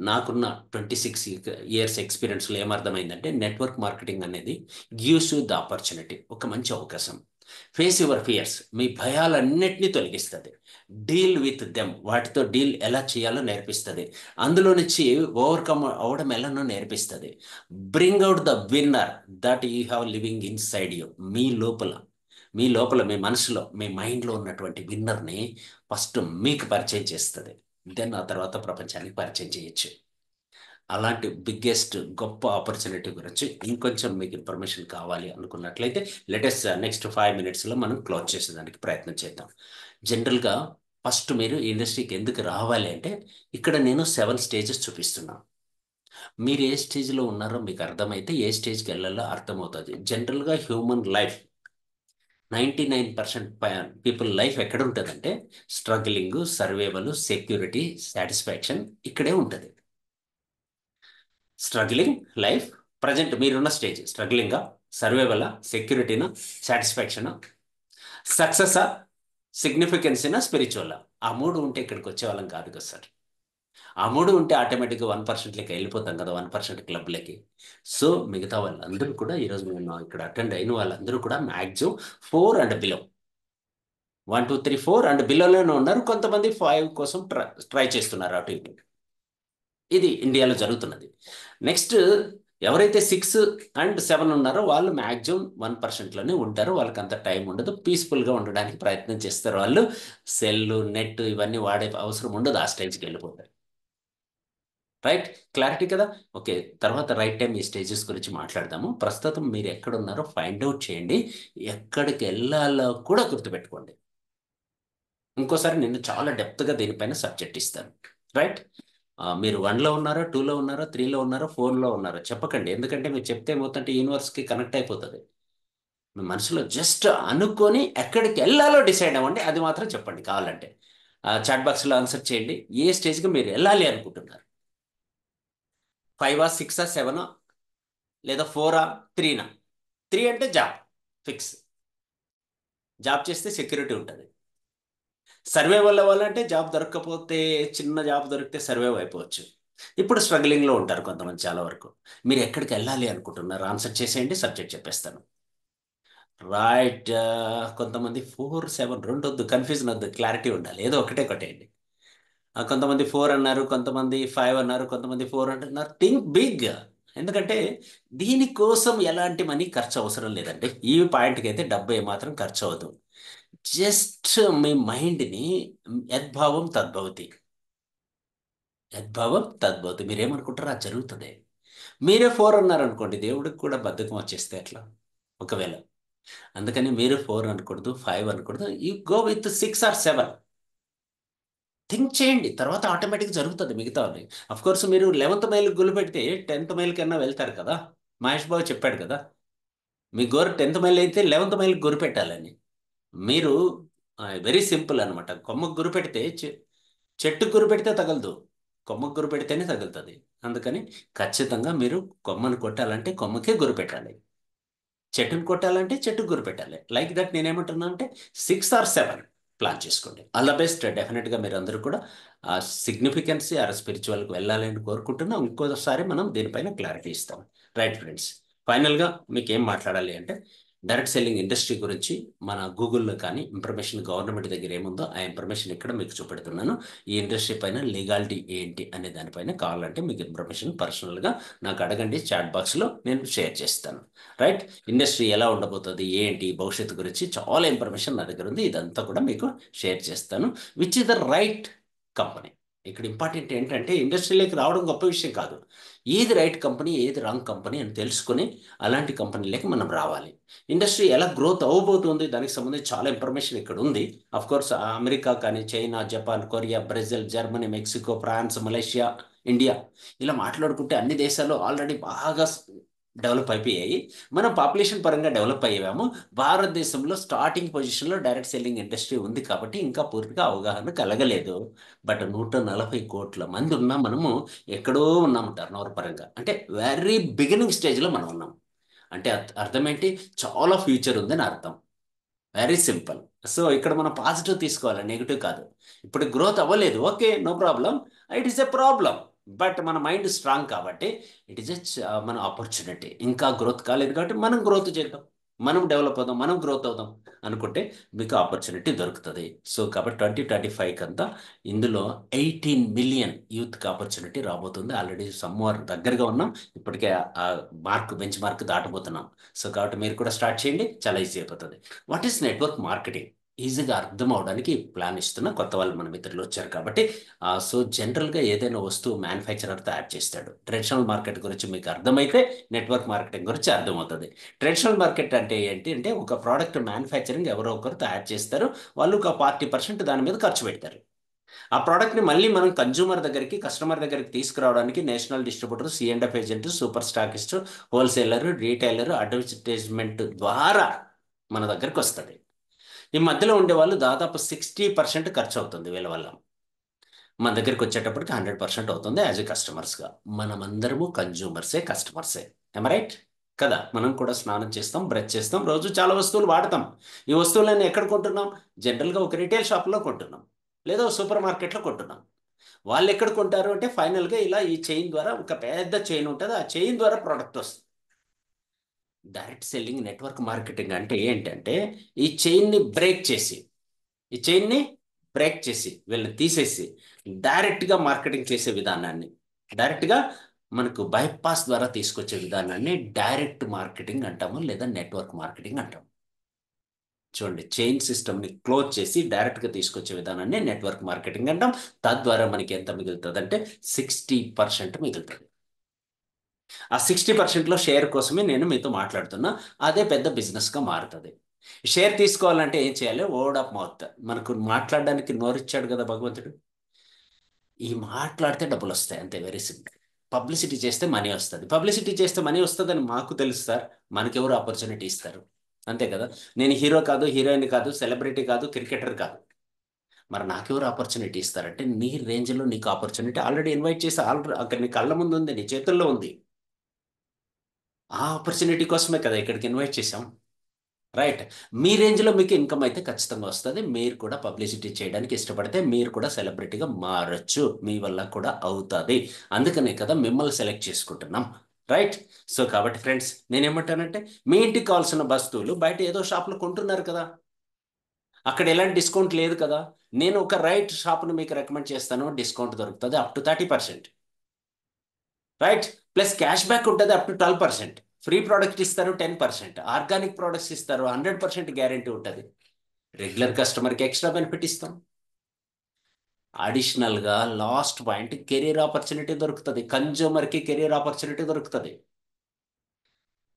నాకున్న 26 years ఎక్స్పీరియన్స్లో ఏమర్థమైందంటే, నెట్వర్క్ మార్కెటింగ్ అనేది గివ్స్ యూ ద ఆపర్చునిటీ, ఒక మంచి అవకాశం. ఫేస్ యువర్ ఫియర్స్, మీ భయాలన్నిటినీ తొలగిస్తుంది. డీల్ విత్ దెమ్, వాటితో డీల్ ఎలా చేయాలో నేర్పిస్తుంది. అందులో నుంచి ఓవర్కమ్ అవ్వడం ఎలానో నేర్పిస్తుంది. Bring out the winner that you have living inside you. మీ లోపల మీ మనసులో, మీ మైండ్లో ఉన్నటువంటి విన్నర్ని ఫస్ట్ మీకు పరిచయం చేస్తుంది. దెన్ ఆ తర్వాత ప్రపంచానికి పరిచయం చేయొచ్చు. అలాంటి బిగ్గెస్ట్ గొప్ప ఆపర్చునిటీ గురించి ఇంకొంచెం మీకు ఇన్ఫర్మేషన్ కావాలి అనుకున్నట్లయితే లెటెస్ట్ నెక్స్ట్ 5 minutesలో మనం క్లోజ్ చేసేదానికి ప్రయత్నం చేద్దాం. జనరల్గా ఫస్ట్ మీరు ఈ ఇండస్ట్రీకి ఎందుకు రావాలి అంటే, ఇక్కడ నేను 7 stages చూపిస్తున్నాను. మీరు ఏ స్టేజ్లో ఉన్నారో మీకు అర్థమైతే ఏ స్టేజ్కి వెళ్ళాలో అర్థమవుతుంది. జనరల్గా హ్యూమన్ లైఫ్ 99% పీపుల్ లైఫ్ ఎక్కడ ఉంటుందంటే స్ట్రగ్లింగ్, సర్వైవల్, సెక్యూరిటీ, సాటిస్ఫాక్షన్ ఇక్కడే ఉంటుంది. స్ట్రగ్లింగ్ లైఫ్, ప్రజెంట్ మీరున్న స్టేజ్ స్ట్రగ్లింగా, సర్వైవల్, సెక్యూరిటీనా, సాటిస్ఫాక్షనా, సక్సెసా, సిగ్నిఫికెన్సీనా, స్పిరిచువల్. ఆ మూడు ఉంటే ఇక్కడికి వచ్చే వాళ్ళం కాదు కదా సార్. ఆ మూడు ఉంటే ఆటోమేటిక్గా 1%లోకి వెళ్ళిపోతాం కదా, 1% క్లబ్లకి. సో మిగతా వాళ్ళందరూ కూడా ఈరోజు మేము ఇక్కడ అటెండ్ అయిన వాళ్ళందరూ కూడా maximum 4 and below, 1 2 3 4 and below ఉన్నారు. కొంతమంది 5 కోసం ట్రై చేస్తున్నారు అటు ఇటు. ఇది ఇండియాలో జరుగుతున్నది. నెక్స్ట్, ఎవరైతే 6 and 7 ఉన్నారో వాళ్ళు మ్యాక్సిమం 1%లోనే ఉంటారు. వాళ్ళకి అంత టైం ఉండదు, పీస్ఫుల్గా ఉండడానికి ప్రయత్నం చేస్తారు. వాళ్ళు సెల్, నెట్ ఇవన్నీ వాడే అవసరం ఉండదు, ఆ స్టేజ్కి వెళ్ళిపోతారు. రైట్, క్లారిటీ కదా. ఓకే, తర్వాత రైట్ టైం ఈ స్టేజెస్ గురించి మాట్లాడదాము. ప్రస్తుతం మీరు ఎక్కడున్నారో ఫైండ్ అవుట్ చేయండి. ఎక్కడికి వెళ్ళాలో కూడా గుర్తుపెట్టుకోండి. ఇంకోసారి నేను చాలా డెప్త్గా దీనిపైన సబ్జెక్ట్ ఇస్తాను. రైట్. మీరు 1లో ఉన్నారో, 2లో ఉన్నారో, 3లో ఉన్నారో, 4లో ఉన్నారో చెప్పకండి. ఎందుకంటే మీరు చెప్తే ఏమవుతుంటే యూనివర్స్కి కనెక్ట్ అయిపోతుంది. మీ మనసులో జస్ట్ అనుకొని ఎక్కడికి వెళ్ళాలో డిసైడ్ అవ్వండి. అది మాత్రం చెప్పండి కావాలంటే. చాట్ బాక్స్లో ఆన్సర్ చేయండి. ఏ స్టేజ్కి మీరు వెళ్ళాలి అనుకుంటున్నారు? 5ఆ, 6ఆ, 7ఆ, లేదా 4ఆ, 3నా? 3 అంటే జాబ్ ఫిక్స్. జాబ్ చేస్తే సెక్యూరిటీ ఉంటుంది. సర్వైవల్ అవ్వాలంటే జాబ్ దొరకకపోతే, చిన్న జాబ్ దొరికితే సర్వైవ్ అయిపోవచ్చు. ఇప్పుడు స్ట్రగ్లింగ్లో ఉంటారు కొంతమంది చాలా వరకు. మీరు ఎక్కడికి వెళ్ళాలి అనుకుంటున్నారు? ఆన్సర్ చేసేయండి, సబ్జెక్ట్ చెప్పేస్తాను. రైట్. కొంతమంది 4, 7 రెండు వద్దు, కన్ఫ్యూజన్ వద్దు, క్లారిటీ ఉండాలి. ఏదో ఒకటే కొట్టేయండి. కొంతమంది 4 అన్నారు, కొంతమంది 5 అన్నారు, కొంతమంది 4 అంటున్నారు. Think big. ఎందుకంటే దీనికోసం ఎలాంటి మనీ ఖర్చు అవసరం లేదండి. ఈ పాయింట్కి అయితే డబ్బు ఏమాత్రం ఖర్చు అవ్వదు. జస్ట్ మీ మైండ్ని యద్భావం తద్భవతి, యద్భావం తద్భవతి. మీరేమనుకుంటారో అది జరుగుతుంది. మీరే 4 అన్నారు అనుకోండి, దేవుడికి కూడా బద్ధకం వచ్చేస్తే ఎట్లా ఒకవేళ. అందుకని మీరు 4 అనకూడదు, 5 అనకూడదు. You go with 6 or 7. Think చేయండి, తర్వాత ఆటోమేటిక్ జరుగుతుంది మిగతాది. అఫ్ కోర్స్ మీరు 11th మైల్ గురి పెడితే 10th మైల్ కన్నా వెళ్తారు కదా. మహేష్ బాబు చెప్పాడు కదా, మీ గోరు 10th మైల్ అయితే 11th మైల్ గురి పెట్టాలని. మీరు వెరీ సింపుల్ అనమాట. కొమ్మకు గురి పెడితే చెట్టుకు గురి పెడితే తగలదు, కొమ్మకు గురి పెడితేనే తగులుతుంది. అందుకని ఖచ్చితంగా మీరు కొమ్మను కొట్టాలంటే కొమ్మకే గురి పెట్టాలి, చెట్టును కొట్టాలంటే చెట్టుకు గురి పెట్టాలి. లైక్ దట్ నేనేమంటున్నా అంటే 6 or 7 ప్లాన్ చేసుకోండి. All the best. డెఫినెట్గా మీరు అందరూ కూడా ఆ సిగ్నిఫికెన్సీ ఆ స్పిరిచువల్కి వెళ్ళాలని కోరుకుంటున్నాం. ఇంకోసారి మనం దీనిపైన క్లారిటీ ఇస్తాం. రైట్ ఫ్రెండ్స్, ఫైనల్గా మీకు ఏం మాట్లాడాలి అంటే డైరెక్ట్ సెల్లింగ్ ఇండస్ట్రీ గురించి మన గూగుల్లో కానీ ఇన్ఫర్మేషన్ గవర్నమెంట్ దగ్గర ఏముందో ఆ ఇన్ఫర్మేషన్ ఇక్కడ మీకు చూపెడుతున్నాను. ఈ ఇండస్ట్రీ పైన లీగాలిటీ ఏంటి అనే దానిపైన కావాలంటే మీకు ఇన్ఫర్మేషన్ పర్సనల్గా నాకు అడగండి, చాట్ బాక్స్లో నేను షేర్ చేస్తాను. రైట్, ఇండస్ట్రీ ఎలా ఉండబోతుంది ఏంటి భవిష్యత్తు గురించి చాలా ఇన్ఫర్మేషన్ నా దగ్గర ఉంది. ఇదంతా కూడా మీకు షేర్ చేస్తాను. Which is the right company. ఇక్కడ ఇంపార్టెంట్ ఏంటంటే ఇండస్ట్రీలోకి రావడం గొప్ప విషయం కాదు, ఏది రైట్ కంపెనీ ఏది రాంగ్ కంపెనీ అని తెలుసుకొని అలాంటి కంపెనీలకి మనం రావాలి. ఇండస్ట్రీ ఎలా గ్రోత్ అవ్వబోతుంది దానికి సంబంధించి చాలా ఇన్ఫర్మేషన్ ఇక్కడ ఉంది. అఫ్ కోర్స్ అమెరికా కానీ China, Japan, Korea, Brazil, Germany, Mexico, France, Malaysia, India ఇలా మాట్లాడుకుంటే అన్ని దేశాలు ఆల్రెడీ బాగా డెవలప్ అయిపోయాయి. మనం పాపులేషన్ పరంగా డెవలప్ అయ్యాము. భారతదేశంలో స్టార్టింగ్ పొజిషన్లో డైరెక్ట్ సెల్లింగ్ ఇండస్ట్రీ ఉంది కాబట్టి ఇంకా పూర్తిగా అవగాహన కలగలేదు. బట్ 140 కోట్ల మంది ఉన్నాం మనము. ఎక్కడో ఉన్నాము టర్నోవర్ పరంగా, అంటే వెరీ బిగినింగ్ స్టేజ్లో మనం ఉన్నాం. అంటే అర్థం ఏంటి, చాలా ఫ్యూచర్ ఉందని అర్థం. Very simple. సో ఇక్కడ మనం పాజిటివ్ తీసుకోవాలి, నెగిటివ్ కాదు. ఇప్పుడు గ్రోత్ అవ్వలేదు, okay, no problem, it is a problem. But మన మైండ్ స్ట్రాంగ్ కాబట్టి ఇట్ ఈస్ ఎ మన ఆపర్చునిటీ. ఇంకా గ్రోత్ కాలేదు కాబట్టి మనం గ్రోత్ చేద్దాం, మనం డెవలప్ అవుదాం, మనం గ్రోత్ అవుదాం అనుకుంటే మీకు ఆపర్చునిటీ దొరుకుతుంది. సో కాబట్టి 2025 అంతా ఇందులో 18 మిలియన్ యూత్కి ఆపర్చునిటీ రాబోతుంది. ఆల్రెడీ సమ్వార్ దగ్గరగా ఉన్నాం, ఇప్పటికే ఆ బెంచ్ మార్క్ దాటబోతున్నాం. సో కాబట్టి మీరు కూడా స్టార్ట్ చేయండి, చాలా ఈజీ అయిపోతుంది. వాట్ ఈస్ నెట్వర్క్ మార్కెటింగ్ ఈజీగా అర్థం అవడానికి ప్లాన్ ఇస్తున్న కొత్త వాళ్ళు మన మిత్రులు వచ్చారు కాబట్టి. సో జనరల్గా ఏదైనా వస్తువు మ్యానుఫ్యాక్చరర్ తయారు చేస్తాడు. ట్రెడిషనల్ మార్కెట్ గురించి మీకు అర్థమైతే నెట్వర్క్ మార్కెటింగ్ గురించి అర్థమవుతుంది. ట్రెడిషనల్ మార్కెట్ అంటే ఏంటి అంటే ఒక ప్రోడక్ట్ మ్యానుఫ్యాక్చరింగ్ ఎవరో ఒకరు తయారు చేస్తారు, వాళ్ళు ఒక 40% దాని మీద ఖర్చు పెడతారు. ఆ ప్రోడక్ట్ని మళ్ళీ మనం కన్జ్యూమర్ దగ్గరికి, కస్టమర్ దగ్గరికి తీసుకురావడానికి national distributor, C and F agent, super stockist, wholesaler, retailer, advertisement ద్వారా మన దగ్గరికి వస్తుంది. ఈ మధ్యలో ఉండే వాళ్ళు దాదాపు 60% ఖర్చు అవుతుంది వీళ్ళ వల్ల. మన దగ్గరికి వచ్చేటప్పటికి 100% అవుతుంది యాజ్ ఎ కస్టమర్స్గా. మనమందరము కన్జ్యూమర్సే, కస్టమర్సే. రైట్ కదా? మనం కూడా స్నానం చేస్తాం, బ్రష్ చేస్తాం, రోజు చాలా వస్తువులు వాడతాం. ఈ వస్తువులన్నీ ఎక్కడ కొంటున్నాం? జనరల్గా ఒక రిటైల్ షాప్లో కొంటున్నాం, లేదా సూపర్ మార్కెట్లో కొంటున్నాం. వాళ్ళు ఎక్కడ కొంటారు అంటే ఫైనల్గా ఇలా ఈ చైన్ ద్వారా, ఒక పెద్ద చైన్ ఉంటుంది, ఆ చైన్ ద్వారా ప్రోడక్ట్ వస్తుంది. డైరెక్ట్ సెల్లింగ్ నెట్వర్క్ మార్కెటింగ్ అంటే ఏంటంటే ఈ చైన్ని బ్రేక్ చేసి, ఈ చైన్ని బ్రేక్ చేసి వీళ్ళని తీసేసి డైరెక్ట్గా మార్కెటింగ్ చేసే విధానాన్ని, డైరెక్ట్గా మనకు బైపాస్ ద్వారా తీసుకొచ్చే విధానాన్ని డైరెక్ట్ మార్కెటింగ్ అంటాము, లేదా నెట్వర్క్ మార్కెటింగ్ అంటాము. చూడండి, చైన్ సిస్టమ్ని క్లోజ్ చేసి డైరెక్ట్గా తీసుకొచ్చే విధానాన్ని నెట్వర్క్ మార్కెటింగ్ అంటాం. తద్వారా మనకి ఎంత మిగులుతుంది అంటే 60% మిగులుతుంది. ఆ 60%లో షేర్ కోసమే నేను మీతో మాట్లాడుతున్నా. అదే పెద్ద బిజినెస్గా మారుతుంది. షేర్ తీసుకోవాలంటే ఏం చేయాలి? Word of mouth. మనకు మాట్లాడడానికి నోరిచ్చాడు కదా భగవంతుడు, ఈ మాట్లాడితే డబ్బులు వస్తాయి, అంతే, వెరీ సింపుల్. పబ్లిసిటీ చేస్తే మనీ వస్తుంది. పబ్లిసిటీ చేస్తే మనీ వస్తుందని మాకు తెలుసు సార్, మనకెవరు ఆపర్చునిటీ ఇస్తారు? అంతే కదా? నేను హీరో కాదు, హీరోయిన్ కాదు, సెలబ్రిటీ కాదు, క్రికెటర్ కాదు, మరి నాకెవరు ఆపర్చునిటీ ఇస్తారంటే నీ రేంజ్లో నీకు ఆపర్చునిటీ ఆల్రెడీ ఇన్వైట్ చేసి ఆల్రెడీ అక్కడ నీ కళ్ళ ముందు ఉంది, నీ చేతుల్లో ఉంది. ఆ ఆపర్చునిటీ కోసమే కదా ఇక్కడికి ఇన్వైట్ చేశాం. రైట్, మీ రేంజ్లో మీకు ఇన్కమ్ అయితే ఖచ్చితంగా వస్తుంది. మీరు కూడా పబ్లిసిటీ చేయడానికి ఇష్టపడితే మీరు కూడా సెలబ్రిటీగా మారచ్చు, మీ వల్ల కూడా అవుతుంది. అందుకనే కదా మిమ్మల్ని సెలెక్ట్ చేసుకుంటున్నాం. రైట్. సో కాబట్టి ఫ్రెండ్స్, నేనేమంటానంటే మీ ఇంటికి కావాల్సిన వస్తువులు బయట ఏదో షాప్లో కొంటున్నారు కదా, అక్కడ ఎలాంటి డిస్కౌంట్ లేదు కదా. నేను ఒక రైట్ షాప్ను మీకు రికమెండ్ చేస్తాను, డిస్కౌంట్ దొరుకుతుంది up to 30%. Right, plus cash back ఉంటుంది అప్ టు 12%. ఫ్రీ ప్రోడక్ట్ ఇస్తారు 10%, ఆర్గానిక్ ప్రోడక్ట్స్ ఇస్తారు 100% గ్యారెంటీ ఉంటుంది. రెగ్యులర్ కస్టమర్కి ఎక్స్ట్రా బెనిఫిట్ ఇస్తాం. అడిషనల్గా లాస్ట్ పాయింట్, కెరీర్ ఆపర్చునిటీ దొరుకుతుంది. కన్జ్యూమర్కి కెరీర్ ఆపర్చునిటీ దొరుకుతుంది.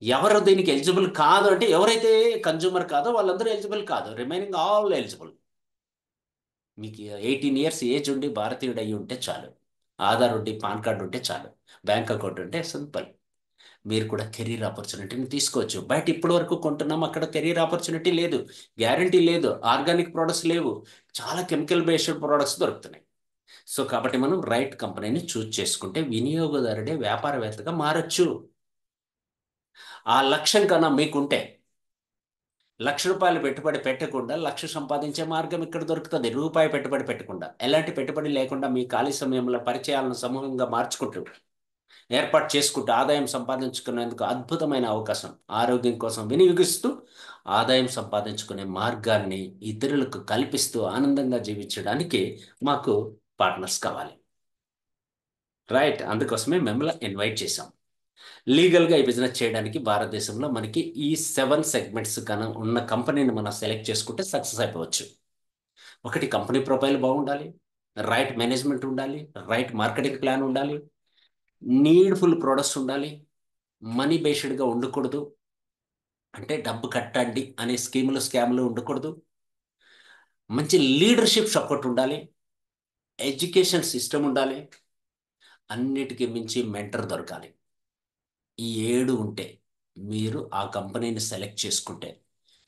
ఎవరు దీనికి ఎలిజిబుల్ కాదు అంటే ఎవరైతే కన్జ్యూమర్ కాదో వాళ్ళందరూ ఎలిజిబుల్ కాదు, రిమైనింగ్ ఆల్ ఎలిజిబుల్. మీకు 18 ఇయర్స్ ఏజ్ ఉండి భారతీయుడు అయ్యి ఉంటే చాలు, ఆధార్ ఉండి పాన్ కార్డు ఉంటే చాలు, బ్యాంక్ అకౌంట్ ఉంటే సింపుల్, మీరు కూడా కెరీర్ ఆపర్చునిటీని తీసుకోవచ్చు. బయట ఇప్పటి వరకు కొంటున్నాం, అక్కడ కెరీర్ ఆపర్చునిటీ లేదు, గ్యారంటీ లేదు, ఆర్గానిక్ ప్రోడక్ట్స్ లేవు, చాలా కెమికల్ బేస్డ్ ప్రోడక్ట్స్ దొరుకుతున్నాయి. సో కాబట్టి మనం రైట్ కంపెనీని చూజ్ చేసుకుంటే వినియోగదారుడే వ్యాపారవేత్తగా మారచ్చు. ఆ లక్ష్యం కన్నా మీకుంటే రూ. 1,00,000 పెట్టుబడి పెట్టకుండా 1,00,000 సంపాదించే మార్గం ఇక్కడ దొరుకుతుంది. రూపాయి పెట్టుబడి పెట్టకుండా, ఎలాంటి పెట్టుబడి లేకుండా మీ ఖాళీ సమయంలో పరిచయాలను సమూహంగా మార్చుకుంటూ ఏర్పాటు చేసుకుంటూ ఆదాయం సంపాదించుకునేందుకు అద్భుతమైన అవకాశం. ఆరోగ్యం కోసం వినియోగిస్తూ ఆదాయం సంపాదించుకునే మార్గాన్ని ఇతరులకు కల్పిస్తూ ఆనందంగా జీవించడానికి మాకు పార్ట్నర్స్ కావాలి. రైట్, అందుకోసమే మిమ్మల్ని ఇన్వైట్ చేశాం. లీగల్గా ఈ బిజినెస్ చేయడానికి భారతదేశంలో మనకి ఈ 7 సెగ్మెంట్స్ కన్నా ఉన్న కంపెనీని మనం సెలెక్ట్ చేసుకుంటే సక్సెస్ అయిపోవచ్చు. ఒకటి, కంపెనీ ప్రొఫైల్ బాగుండాలి, రైట్ మేనేజ్మెంట్ ఉండాలి, రైట్ మార్కెటింగ్ ప్లాన్ ఉండాలి, నీడ్ఫుల్ ప్రొడక్ట్స్ ఉండాలి, మనీ బేస్డ్గా ఉండకూడదు, అంటే డబ్బు కట్టండి అనే స్కామ్లు ఉండకూడదు, మంచి లీడర్షిప్ సపోర్ట్ ఉండాలి, ఎడ్యుకేషన్ సిస్టమ్ ఉండాలి, అన్నిటికీ మించి మెంటర్ దొరకాలి. ఈ 7 ఉంటే మీరు ఆ కంపెనీని సెలెక్ట్ చేసుకుంటే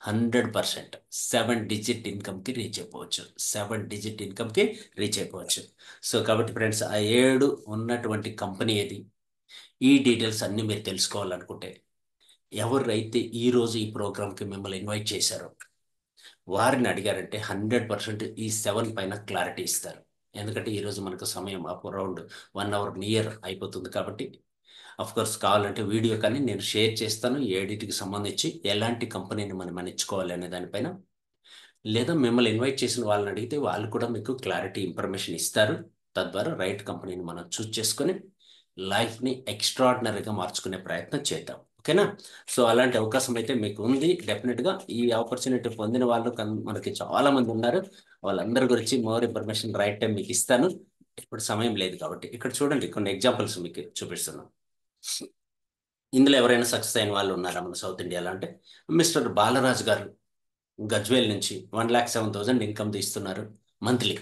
100% 7 డిజిట్ ఇన్కమ్కి రీచ్ అయిపోవచ్చు. 7 డిజిట్ ఇన్కమ్కి రీచ్ అయిపోవచ్చు. సో కాబట్టి ఫ్రెండ్స్, ఆ 7 ఉన్నటువంటి కంపెనీ ఏది, ఈ డీటెయిల్స్ అన్నీ మీరు తెలుసుకోవాలనుకుంటే ఎవరైతే ఈరోజు ఈ ప్రోగ్రామ్కి మిమ్మల్ని ఇన్వైట్ చేశారో వారిని అడిగారంటే 100% ఈ 7 పైన క్లారిటీ ఇస్తారు. ఎందుకంటే ఈరోజు మనకు సమయం అరౌండ్ 1 అవర్ నియర్ అయిపోతుంది. కాబట్టి కోర్స్ కావాలంటే వీడియో కానీ నేను షేర్ చేస్తాను, ఈ ఎడిట్కి సంబంధించి ఎలాంటి కంపెనీని మనం ఎంచుకోవాలి అనే దానిపైన. లేదా మిమ్మల్ని ఇన్వైట్ చేసిన వాళ్ళని అడిగితే వాళ్ళు కూడా మీకు క్లారిటీ ఇన్ఫర్మేషన్ ఇస్తారు. తద్వారా రైట్ కంపెనీని మనం చూస్ చేసుకొని లైఫ్ని ఎక్స్ట్రాడినరీగా మార్చుకునే ప్రయత్నం చేద్దాం. ఓకేనా? సో అలాంటి అవకాశం అయితే మీకు ఉంది. డెఫినెట్గా ఈ ఆపర్చునిటీ పొందిన వాళ్ళు మనకి చాలా మంది ఉన్నారు. వాళ్ళందరి గురించి మోర్ ఇన్ఫర్మేషన్ రైట్ టైం మీకు ఇస్తాను. ఇప్పుడు సమయం లేదు కాబట్టి ఇక్కడ చూడండి, కొన్ని ఎగ్జాంపుల్స్ మీకు చూపిస్తున్నాను. ఇందులో ఎవరైనా సక్సెస్ అయిన వాళ్ళు ఉన్నారా మన సౌత్ ఇండియాలో అంటే, మిస్టర్ బాలరాజ్ గారు గజ్వేల్ నుంచి 1,07,000 ఇన్కమ్ తీస్తున్నారు మంత్లీ.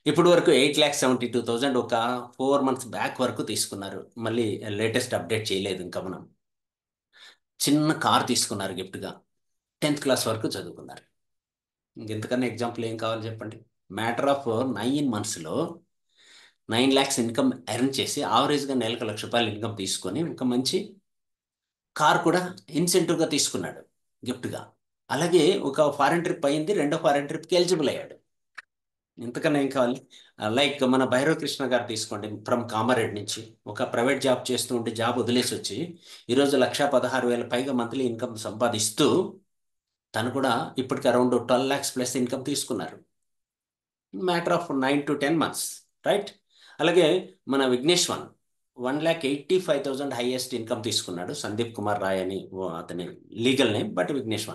ఇప్పుడు వరకు 8,72,000 ఒక 4 months బ్యాక్ వరకు తీసుకున్నారు. మళ్ళీ లేటెస్ట్ అప్డేట్ చేయలేదు ఇంకా మనం. చిన్న కార్ తీసుకున్నారు గిఫ్ట్గా. 10th క్లాస్ వరకు చదువుకున్నారు. ఇంకెంతకన్నా ఎగ్జాంపుల్ ఏం కావాలి చెప్పండి. Matter of 9 monthsలో 9 lakhs income earn చేసి ఆవరేజ్గా నెలకు ₹1,00,000 ఇన్కమ్ తీసుకొని ఒక మంచి కార్ కూడా ఇన్సెంటివ్గా తీసుకున్నాడు గిఫ్ట్గా. అలాగే ఒక ఫారెన్ ట్రిప్ అయింది, రెండో ఫారెన్ ట్రిప్కి ఎలిజిబుల్ అయ్యాడు. ఇంతకన్నా ఏం కావాలి? లైక్ మన భైరవ కృష్ణ గారు తీసుకోండి, ఫ్రమ్ కామారెడ్డి నుంచి ఒక ప్రైవేట్ జాబ్ చేస్తూ ఉంటే జాబ్ వదిలేసి వచ్చి ఈరోజు 1,16,000 పైగా మంత్లీ ఇన్కమ్ సంపాదిస్తూ తను కూడా ఇప్పటికి అరౌండ్ 12 lakhs ప్లస్ ఇన్కమ్ తీసుకున్నారు. Matter of 9 to 10 months, right? అలాగే మన విఘ్నేష్ 1,85,000 హైయెస్ట్ ఇన్కమ్ తీసుకున్నాడు. సందీప్ కుమార్ రాయ్ అని అతని legal name, but Vignesh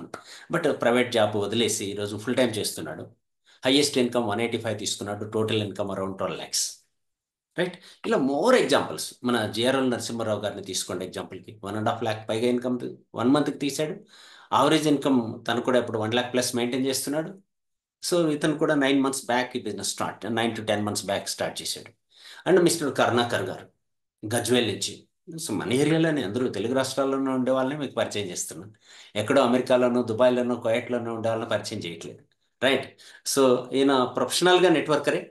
but private job వదిలేసి ఈరోజు ఫుల్ టైం చేస్తున్నాడు. హైయెస్ట్ ఇన్కమ్ 185 తీసుకున్నాడు. Total income around 12 lakhs, right? ఇలా మోర్ ఎగ్జాంపుల్స్. మన జిఆర్ఎల్ నరసింహారావు గారిని తీసుకోండి ఎగ్జాంపుల్కి. 1.5 lakh పైగా ఇన్కమ్ 1 monthకి తీశాడు. ఆవరేజ్ ఇన్కమ్ తను కూడా ఇప్పుడు 1 lakh ప్లస్ మెయింటైన్ చేస్తున్నాడు. సో ఇతను కూడా 9 months బ్యాక్ ఈ business 9 to 10 months back start చేశాడు. అండ్ మిస్టర్ కరుణాకర్ గారు గజ్వేల్ నుంచి. సో మన ఏరియాలోనే, అందరూ తెలుగు రాష్ట్రాల్లోనూ ఉండే వాళ్ళని మీకు పరిచయం చేస్తున్నాను. ఎక్కడో అమెరికాలోనో, దుబాయ్లోనో, కువైట్లోనో ఉండే వాళ్ళని పరిచయం చేయట్లేదు, రైట్? సో ఈయన ప్రొఫెషనల్గా నెట్వర్కరే.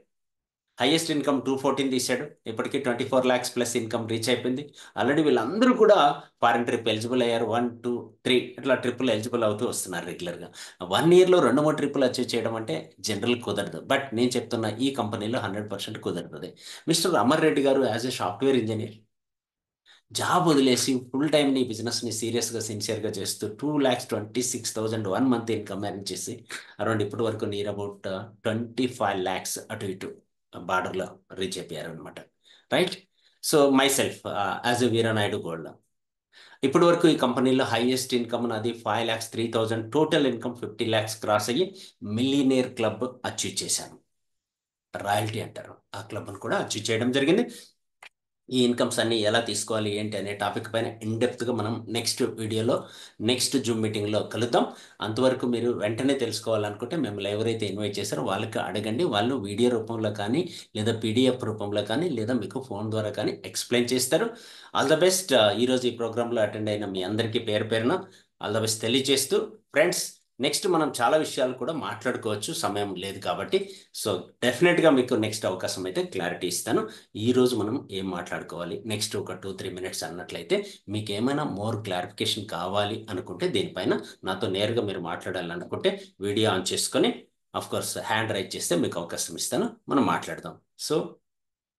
హైయెస్ట్ ఇన్కమ్ 214 తీశాడు. ఇప్పటికీ 24 lakhs ప్లస్ ఇన్కమ్ రీచ్ అయిపోయింది. ఆల్రెడీ వీళ్ళందరూ కూడా ఫారెన్ ట్రిప్ ఎలిజిబుల్ అయ్యారు. 1, 2, 3 ఇట్లా ట్రిప్పులు ఎలిజిబుల్ అవుతూ వస్తున్నారు రెగ్యులర్గా. 1 yearలో 2-3 ట్రిప్పులు అచీవ్ చేయడం అంటే జనరల్ కుదరదు. బట్ నేను చెప్తున్న ఈ కంపెనీలో 100% కుదురుతుంది. మిస్టర్ అమర్ రెడ్డి గారు as a software engineer job వదిలేసి ఫుల్ టైంని బిజినెస్ని సీరియస్గా సిన్సియర్గా చేస్తూ 2,26,000 1 month ఇన్కమ్ ఎర్న్ చేసి అరౌండ్ ఇప్పటి వరకు నియర్ అబౌట్ 25 lakhs అటు ఇటు బార్డర్లో రీచ్ అయిపోయారు అనమాట, right? So my self as a Veeranaidu gold, ఇప్పటి వరకు ఈ కంపెనీలో హైయెస్ట్ ఇన్కమ్ నాది 5,03,000. టోటల్ ఇన్కమ్ 50 lakhs క్రాస్ అయ్యి మిలీనియర్ క్లబ్ అచీవ్ చేశాను. రాయల్టీ అంటారు, ఆ క్లబ్ను కూడా అచీవ్ చేయడం జరిగింది. ఈ ఇన్కమ్స్ అన్ని ఎలా తీసుకోవాలి ఏంటి అనే టాపిక్ పైన ఇన్డెప్త్గా మనం నెక్స్ట్ వీడియోలో, నెక్స్ట్ జూమ్ మీటింగ్లో కలుద్దాం. అంతవరకు మీరు వెంటనే తెలుసుకోవాలనుకుంటే మిమ్మల్ని ఎవరైతే ఇన్వైట్ చేశారో వాళ్ళకి అడగండి. వాళ్ళు వీడియో రూపంలో కానీ, లేదా PDF రూపంలో కానీ, లేదా మీకు ఫోన్ ద్వారా కానీ ఎక్స్ప్లెయిన్ చేస్తారు. All the best. ఈరోజు ఈ ప్రోగ్రాంలో అటెండ్ అయిన మీ అందరికీ పేరు పేరున ఆల్ ద బెస్ట్ తెలియజేస్తూ, ఫ్రెండ్స్ నెక్స్ట్ మనం చాలా విషయాలు కూడా మాట్లాడుకోవచ్చు, సమయం లేదు కాబట్టి. సో డెఫినెట్గా మీకు నెక్స్ట్ అవకాశం అయితే క్లారిటీ ఇస్తాను. ఈ రోజు మనం ఏం మాట్లాడుకోవాలి నెక్స్ట్ ఒక 2-3 మినిట్స్ అన్నట్లయితే, మీకు ఏమైనా మోర్ క్లారిఫికేషన్ కావాలి అనుకుంటే దీనిపైన నాతో నేరుగా మీరు మాట్లాడాలనుకుంటే వీడియో ఆన్ చేసుకొని కోర్స్ హ్యాండ్ రైజ్ చేస్తే మీకు అవకాశం ఇస్తాను, మనం మాట్లాడదాం. సో